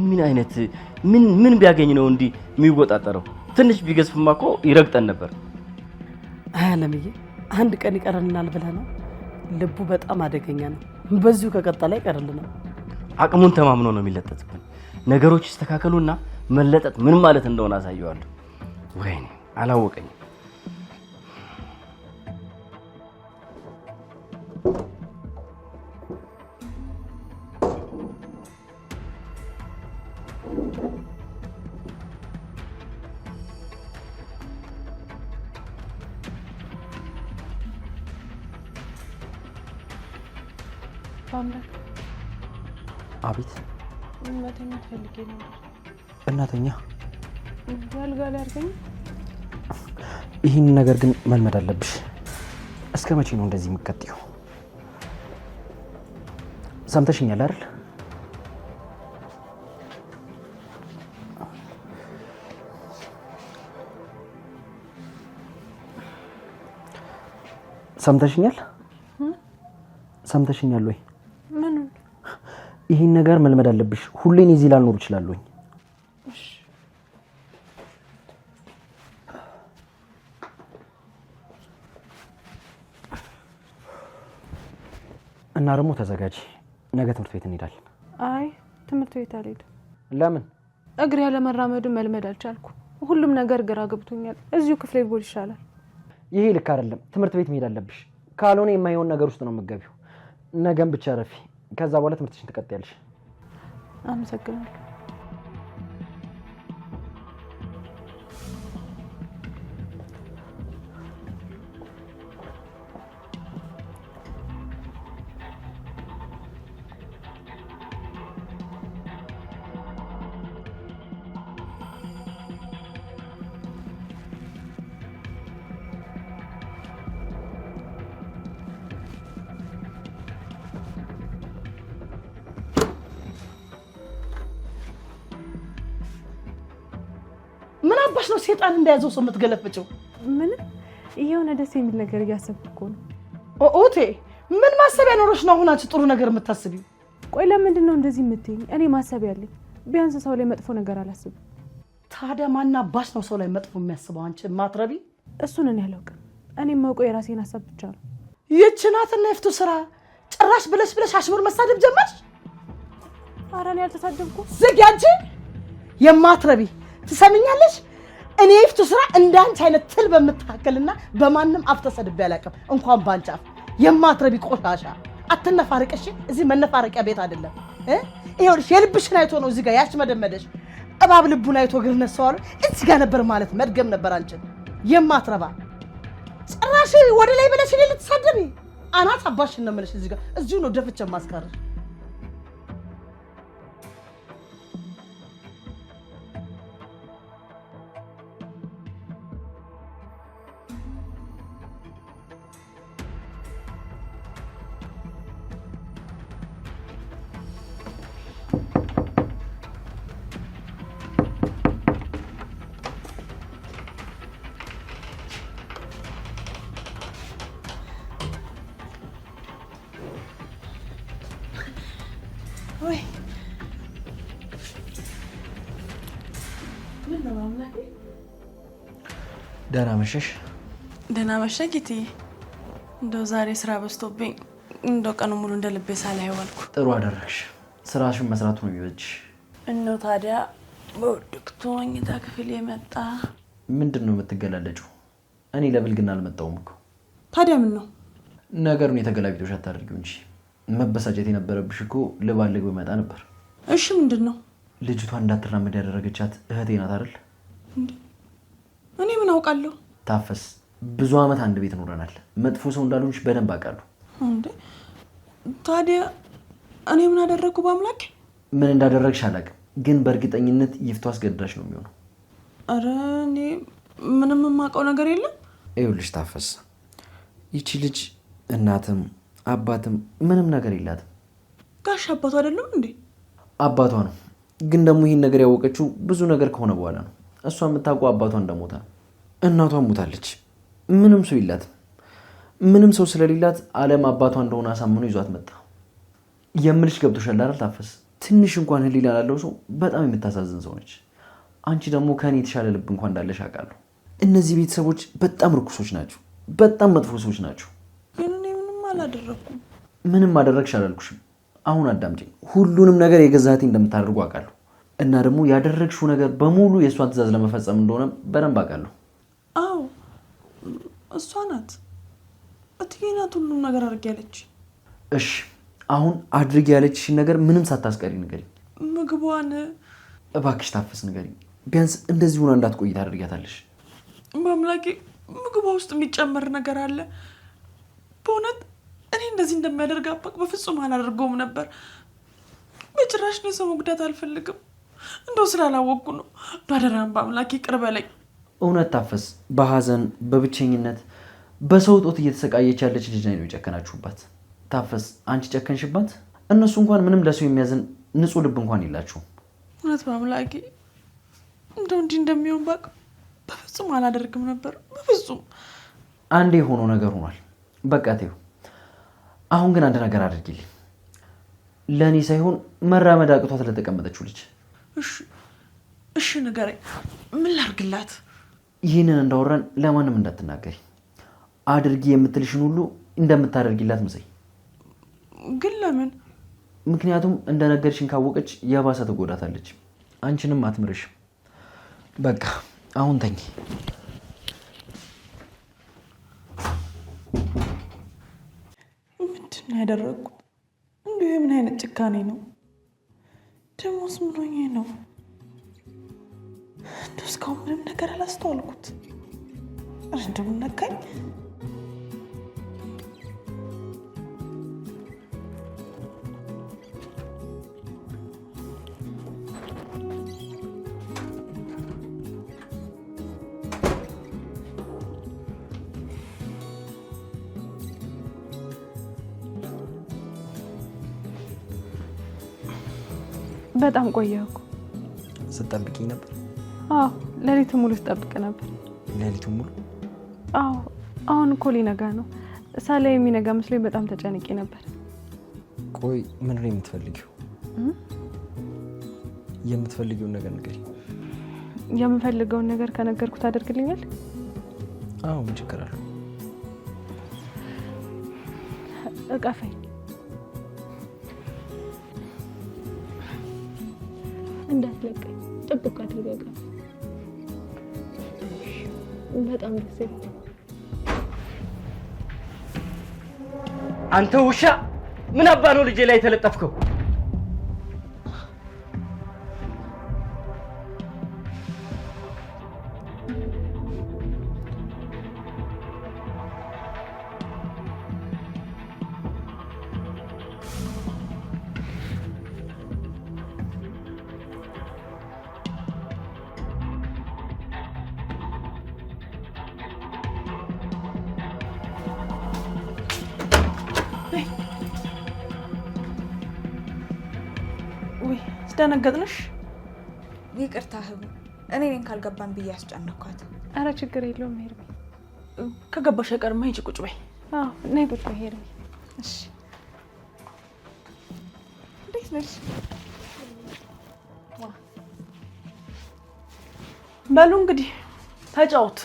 ምን አይነት ምን ቢያገኝ ነው እንዲህ የሚወጣጠረው? ትንሽ ቢገዝፍማ እኮ ይረግጠን ነበር። አለምዬ አንድ ቀን ይቀርልናል ብለህ ነው? ልቡ በጣም አደገኛ ነው። በዚሁ ከቀጠለ ይቀርልናል። አቅሙን ተማምኖ ነው የሚለጠጥብን። ነገሮች ይስተካከሉና መለጠጥ ምን ማለት እንደሆነ አሳየዋለሁ። ወይኔ አላወቀኝም። በአምላክ። አቤት። መተኛት ፈልጌ ነበር። እናተኛ አልጋ ላይ አድርገኝ። ይህን ነገር ግን መልመድ አለብሽ። እስከ መቼ ነው እንደዚህ የምትቀጥይው? ሰምተሽኛል አይደል? ሰምተሽኛል? ሰምተሽኛል ወይ? ምን? ይህን ነገር መልመድ አለብሽ። ሁሌን እዚህ ላልኖር እችላለሁኝ። እና ደግሞ ተዘጋጂ፣ ነገ ትምህርት ቤት እንሄዳለን። አይ ትምህርት ቤት አልሄድም። ለምን? እግሬ ያለ መራመዱን መልመድ አልቻልኩ። ሁሉም ነገር ግራ ገብቶኛል። እዚሁ ክፍሌ ብሆን ይሻላል። ይሄ ልክ አይደለም። ትምህርት ቤት መሄድ አለብሽ። ካልሆነ የማይሆን ነገር ውስጥ ነው የምትገቢው። ነገም ብቻ ረፊ። ከዛ በኋላ ትምህርትሽን ትቀጥያለሽ። አመሰግናለሁ። ምን አባሽ ነው ሴጣን እንደያዘው ሰው የምትገለፍጨው? ምን የሆነ ደስ የሚል ነገር እያሰብኩ እኮ ነው። ኦቴ ምን ማሰቢያ ኖሮሽ ነው አሁን አንቺ ጥሩ ነገር የምታስቢው? ቆይ ለምንድን ነው እንደዚህ የምትይኝ? እኔ ማሰቢያ አለኝ። ቢያንስ ሰው ላይ መጥፎ ነገር አላስብም። ታዲያ ማን አባሽ ነው ሰው ላይ መጥፎ የሚያስበው? አንቺ ማትረቢ። እሱን እኔ አላውቅም። እኔ የማውቀው የራሴን ሀሳብ ብቻ ነው። ይህች ናትና የፍቱ ስራ ጭራሽ ብለሽ አሽሙር መሳደብ ጀመርሽ። ኧረ እኔ አልተሳደብኩም። ዝጊ አንቺ የማትረቢ ትሰሚኛለሽ? እኔ ይፍቱ ስራ እንዳንቺ አይነት ትል በምታከልና በማንም አፍ ተሰድቤ አላውቅም። እንኳን ባንቺ አፍ የማትረቢ ቆሻሻ አትነፋርቅሽ። እዚህ መነፋረቂያ ቤት አይደለም። ይኸውልሽ የልብሽን አይቶ ነው እዚህ ጋር ያሽመደመደሽ። እባብ ልቡን አይቶ እግር ነሳዋል። እዚህ ጋር ነበር ማለት መድገም ነበር። አንቺን የማትረባ ጭራሽ ወደ ላይ ብለሽ እኔ ልትሳደቢ አናት አባሽን ነው የምልሽ። እዚህ ጋር እዚሁ ነው ደፍቼ ማስቀርሽ። ወይ ደህና መሸሽ። ደህና መሸህ ጌትዬ። እንደው ዛሬ ስራ በዝቶብኝ እንደው ቀኑ ሙሉ እንደ ልቤ ሳላይ ዋልኩ። ጥሩ አደረግሽ። ስራሽን መስራቱ ነው የሚበጅሽ። እነው ታዲያ በውድቅቱ መኝታ ክፍል የመጣ ምንድን ነው የምትገላለጪው? እኔ ለብልግና አልመጣሁም እኮ። ታዲያ ምን ነው ነገሩን? የተገላቢጦሽ አታድርጊው እንጂ መበሳጨት የነበረብሽ እኮ ልባልገው ይመጣ ነበር። እሺ ምንድን ነው? ልጅቷ እንዳትራመድ ያደረገቻት እህቴ ናት አይደል? እኔ ምን አውቃለሁ? ታፈስ ብዙ አመት አንድ ቤት ኖረናል። መጥፎ ሰው እንዳልሆንሽ በደንብ አውቃለሁ። እንዴ ታዲያ እኔ ምን አደረኩ? በአምላክ ምን እንዳደረግሽ አላውቅም፣ ግን በእርግጠኝነት ይፍቱ አስገድዳሽ ነው የሚሆነው። አረ እኔ ምንም የማውቀው ነገር የለም። ይኸውልሽ ታፈስ፣ ይቺ ልጅ እናትም አባትም ምንም ነገር የላትም። ጋሽ አባቱ አይደለም እንዴ? አባቷ ነው፣ ግን ደግሞ ይህን ነገር ያወቀችው ብዙ ነገር ከሆነ በኋላ ነው። እሷ የምታውቀው አባቷ እንደሞታ ነው። እናቷ ሞታለች። ምንም ሰው የላትም። ምንም ሰው ስለሌላት አለም አባቷ እንደሆነ አሳምኖ ይዟት መጣ። የምልሽ ገብቶሻል አይደል ታፈስ? ትንሽ እንኳን ህሊና ላለው ሰው በጣም የምታሳዝን ሰው ነች። አንቺ ደግሞ ከኔ የተሻለ ልብ እንኳን እንዳለሽ አውቃለሁ። እነዚህ ቤተሰቦች በጣም ርኩሶች ናቸው፣ በጣም መጥፎ ሰዎች ናቸው። ግን እኔ ምንም አላደረኩም። ምንም አደረግሽ አላልኩሽም። አሁን አዳምጪኝ። ሁሉንም ነገር የገዛቴ እንደምታደርጉ አውቃለሁ፣ እና ደግሞ ያደረግሽው ነገር በሙሉ የእሷን ትእዛዝ ለመፈጸም እንደሆነ በደንብ አውቃለሁ። አዎ እሷ ናት፣ እትዬ ናት ሁሉም ነገር አድርግ ያለች። እሺ አሁን አድርግ ያለችሽን ነገር ምንም ሳታስቀሪ ንገሪኝ። ምግቧን እባክሽ ታፈስ ንገሪኝ። ቢያንስ እንደዚህ ሆና እንዳትቆይ ታደርጊያታለሽ። በአምላኬ ምግቧ ውስጥ የሚጨመር ነገር አለ። በእውነት እኔ እንደዚህ እንደሚያደርግ አባቅ በፍጹም አላደርገውም ነበር። በጭራሽ ነው ሰው መጉዳት አልፈልግም። እንደው ስላላወቅኩ ነው። ባደራን በአምላኬ ይቅር በለኝ። እውነት ታፈስ፣ በሀዘን በብቸኝነት በሰው ጦት እየተሰቃየች ያለች ልጅ ነው የጨከናችሁባት። ታፈስ አንቺ ጨከንሽባት። እነሱ እንኳን ምንም ለሰው የሚያዝን ንጹህ ልብ እንኳን የላቸውም። እውነት በአምላኬ እንደው እንዲህ እንደሚሆን ባቅ በፍጹም አላደርግም ነበር። በፍጹም አንዴ የሆነው ነገር ሆኗል። በቃ ተይው። አሁን ግን አንድ ነገር አድርጊልኝ። ለእኔ ሳይሆን መራመድ አቅቷት ለተቀመጠችው ልጅ። እሺ ንገረኝ፣ ምን ላድርግላት? ይህንን እንዳወራን ለማንም እንዳትናገሪ። አድርጊ የምትልሽን ሁሉ እንደምታደርጊላት ምሰይ። ግን ለምን? ምክንያቱም እንደነገርሽን ካወቀች የባሰ ትጎዳታለች፣ አንቺንም አትምርሽም። በቃ አሁን ተኝ። ምንድን ነው ያደረግኩት? እንዲሁ የምን አይነት ጭካኔ ነው? ደሞስ ምን ሆኜ ነው? እንደው እስካሁን ምንም ነገር አላስተዋልኩት። እንደው ነካኝ። በጣም ቆየሁ እኮ። ስትጠብቂኝ ነበር? አዎ ሌሊቱን ሙሉ ስጠብቅ ነበር። ሌሊቱን ሙሉ? አዎ አሁን እኮ ሊነጋ ነው። ሳላይ የሚነጋ መስሎኝ በጣም ተጨንቄ ነበር። ቆይ ምን ነው የምትፈልጊው? የምትፈልጊውን ነገር ንገሪኝ። የምፈልገውን ነገር ከነገርኩት አደርግልኛል? አዎ ምን ችግር አለው? እቀፈኝ። እንዳትለቀኝ ጥብቅ አድርገህ በጣም ደስ ይላል። አንተ ውሻ ምን አባ ነው ልጄ ላይ ተለጠፍከው? ውይ ስደነገጥንሽ። ይቅርታ ህቡ፣ እኔ ነኝ ካልገባን ብዬ ያስጨነኳት። አረ ችግር የለውም ሄርሚ። ከገባሽ አይቀርማ ሂጂ ቁጭ በይ። አዎ ነይ ቁጭ በይ ሄርሚ። እሺ እንዴት ነሽ? በሉ እንግዲህ ተጫወቱ።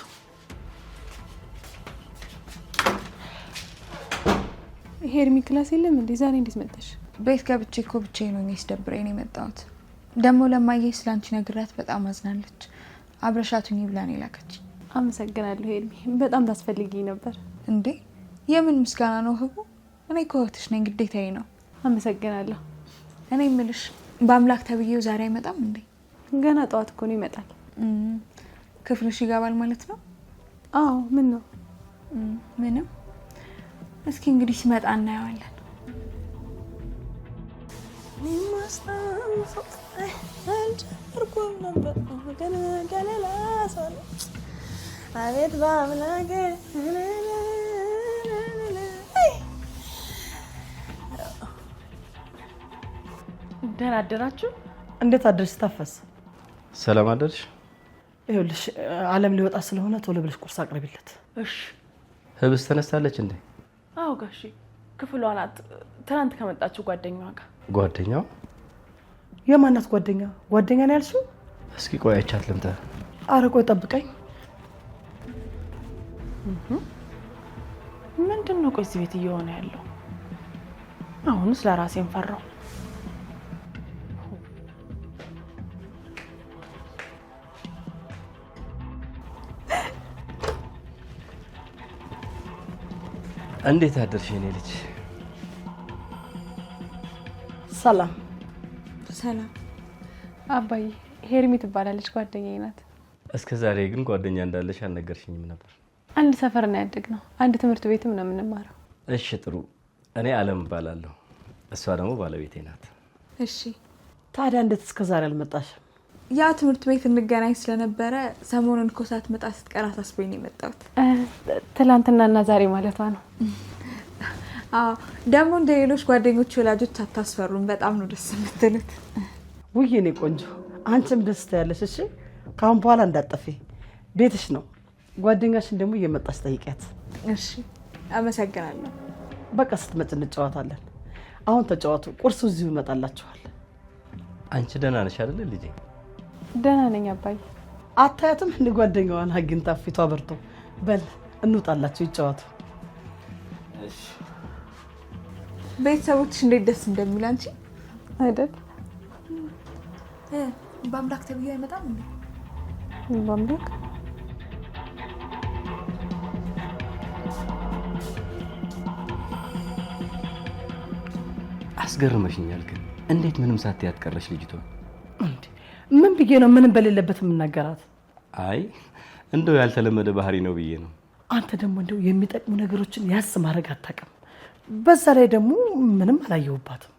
ሄርሚ ክላስ የለም እንዴ? ዛሬ እንዴት መጣሽ? ቤት ገብቼ እኮ ብቻዬን ሆኜ ሲደብረኝ ነው የመጣሁት። ደግሞ ለማየ ስላንቺ ነግራት በጣም አዝናለች። አብረሻቱኝ ብላን የላከች። አመሰግናለሁ ሄርሚ፣ በጣም ታስፈልጊኝ ነበር። እንዴ የምን ምስጋና ነው ህቡ? እኔ እኮ እህትሽ ነኝ፣ ግዴታዬ ነው። አመሰግናለሁ። እኔ የምልሽ በአምላክ ተብዬው ዛሬ አይመጣም እንዴ? ገና ጠዋት እኮ ነው ይመጣል። ክፍልሽ ይገባል ማለት ነው? አዎ ምን ነው? ምንም። እስኪ እንግዲህ ሲመጣ እናየዋለን። አቤት በአምላክ ደህና አደራችሁ። እንዴት አደርሽ? ታፈስ ሰላም አደርሽ? ይኸውልሽ አለም ሊወጣ ስለሆነ ቶሎ ብለሽ ቁርስ አቅርቢለት። እሺ። ህብስ ተነስታለች እንዴ? አዎ ጋሺ፣ ክፍሏ ናት። ትናንት ከመጣችሁ ጓደኛዋ ጋር። ጓደኛዋ? የማናት ጓደኛ? ጓደኛ ነው ያልሽው? እስኪ ቆይ አይቻት ልምጣ። ኧረ ቆይ ጠብቀኝ። ምንድን ነው ቆይ እዚህ ቤት እየሆነ ያለው? አሁንስ ለራሴን ፈራው። እንዴት አደርሽ የኔ ልጅ? ሰላም። ሰላም አባዬ፣ ሄርሚ ትባላለች፣ ጓደኛዬ ናት። እስከ ዛሬ ግን ጓደኛ እንዳለሽ አልነገርሽኝም ነበር። አንድ ሰፈር ነው ያደግነው፣ አንድ ትምህርት ቤትም ነው የምንማረው። እሺ ጥሩ። እኔ አለም እባላለሁ፣ እሷ ደግሞ ባለቤቴ ናት። እሺ። ታዲያ እንዴት እስከ ዛሬ አልመጣሽም? ያ ትምህርት ቤት እንገናኝ ስለነበረ ሰሞኑን እኮ ሳትመጣ ስትቀር አሳስቦኝ ነው የመጣሁት። ትላንትናና ዛሬ ማለቷ ነው። አዎ ደግሞ እንደ ሌሎች ጓደኞች ወላጆች አታስፈሩም። በጣም ነው ደስ የምትሉት። ውይ የኔ ቆንጆ፣ አንቺም ደስ ትያለሽ። እሺ ካሁን በኋላ እንዳጠፊ ቤትሽ ነው። ጓደኛሽን ደግሞ እየመጣሽ ጠይቂያት። እሺ አመሰግናለሁ። በቃ ስትመጭ እንጨዋታለን። አሁን ተጫዋቱ፣ ቁርሱ እዚሁ ይመጣላችኋል። አንቺ ደህና ነሽ አይደል ልጄ? ደህና ነኝ አባዬ። አታያትም እንደ ጓደኛዋን አግኝታ ፊቷ በርቶ። በል እንውጣላችሁ ይጫወቱ። እሺ። ቤተሰቦችሽ እንዴት ደስ እንደሚል አንቺ አይደል? በአምላክ ተብዬው አይመጣም እንዴ? በአምላክ አስገርመሽኛል። ግን እንዴት ምንም ሳትያት ቀረሽ ልጅቷ? ምን ብዬ ነው ምንም በሌለበት የምናገራት? አይ እንደው ያልተለመደ ባህሪ ነው ብዬ ነው። አንተ ደግሞ እንደው የሚጠቅሙ ነገሮችን ያስ ማድረግ አታውቅም። በዛ ላይ ደግሞ ምንም አላየሁባትም።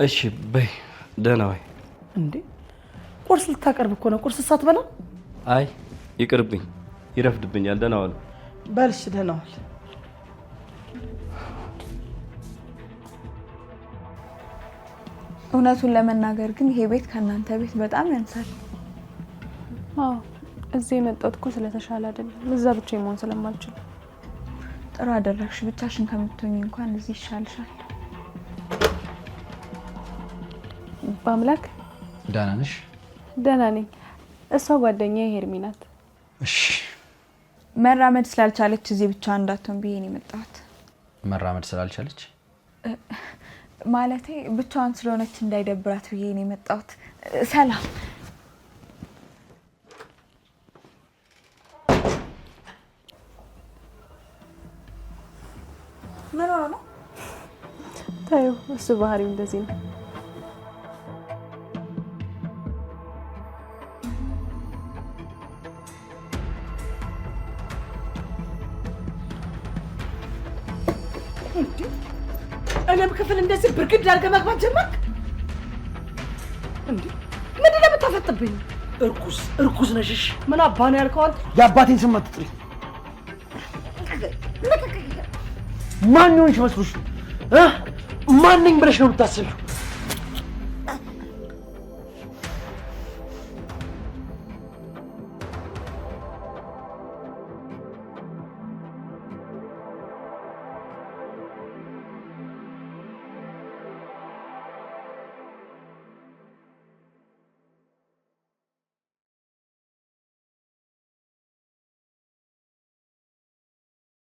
እሺ በይ ደህና ወይ? እንዴ ቁርስ ልታቀርብ እኮ ነው። ቁርስ ሳትበላ? አይ ይቅርብኝ፣ ይረፍድብኛል። ደህና ዋሉ። በልሽ ደህና ዋል። እውነቱን ለመናገር ግን ይሄ ቤት ከእናንተ ቤት በጣም ያንሳል። አዎ እዚህ የመጣሁት እኮ ስለተሻለ አይደለም፣ እዛ ብቻ መሆን ስለማልችል። ጥሩ አደረግሽ። ብቻሽን ከምትሆኚ እንኳን እዚህ ይሻልሻል። በአምላክ ደህና ነሽ? ደህና ነኝ። እሷ ጓደኛዬ ሄርሚ ናት። እሺ። መራመድ ስላልቻለች እዚህ ብቻ እንዳትሆን ብዬ ነው የመጣሁት። መራመድ ስላልቻለች? ማለቴ ብቻዋን ስለሆነች እንዳይደብራት ብዬ ነው የመጣሁት። ሰላም። ምን ሆነ ነው? ታዩ እሱ ባህሪው እንደዚህ ነው። እኔም ክፍል እንደዚህ ብርግድ አድርገህ መግባት ጀመርክ እንዴ? ምንድን ነው የምታፈጥብኝ? እርኩስ ነሽሽ። ምን አባ ነው ያልከው አንተ? የአባቴን ስም አትጥሪ። ማን ይሆንሽ መስሎሽ? ማን ነኝ ብለሽ ነው የምታስቢው?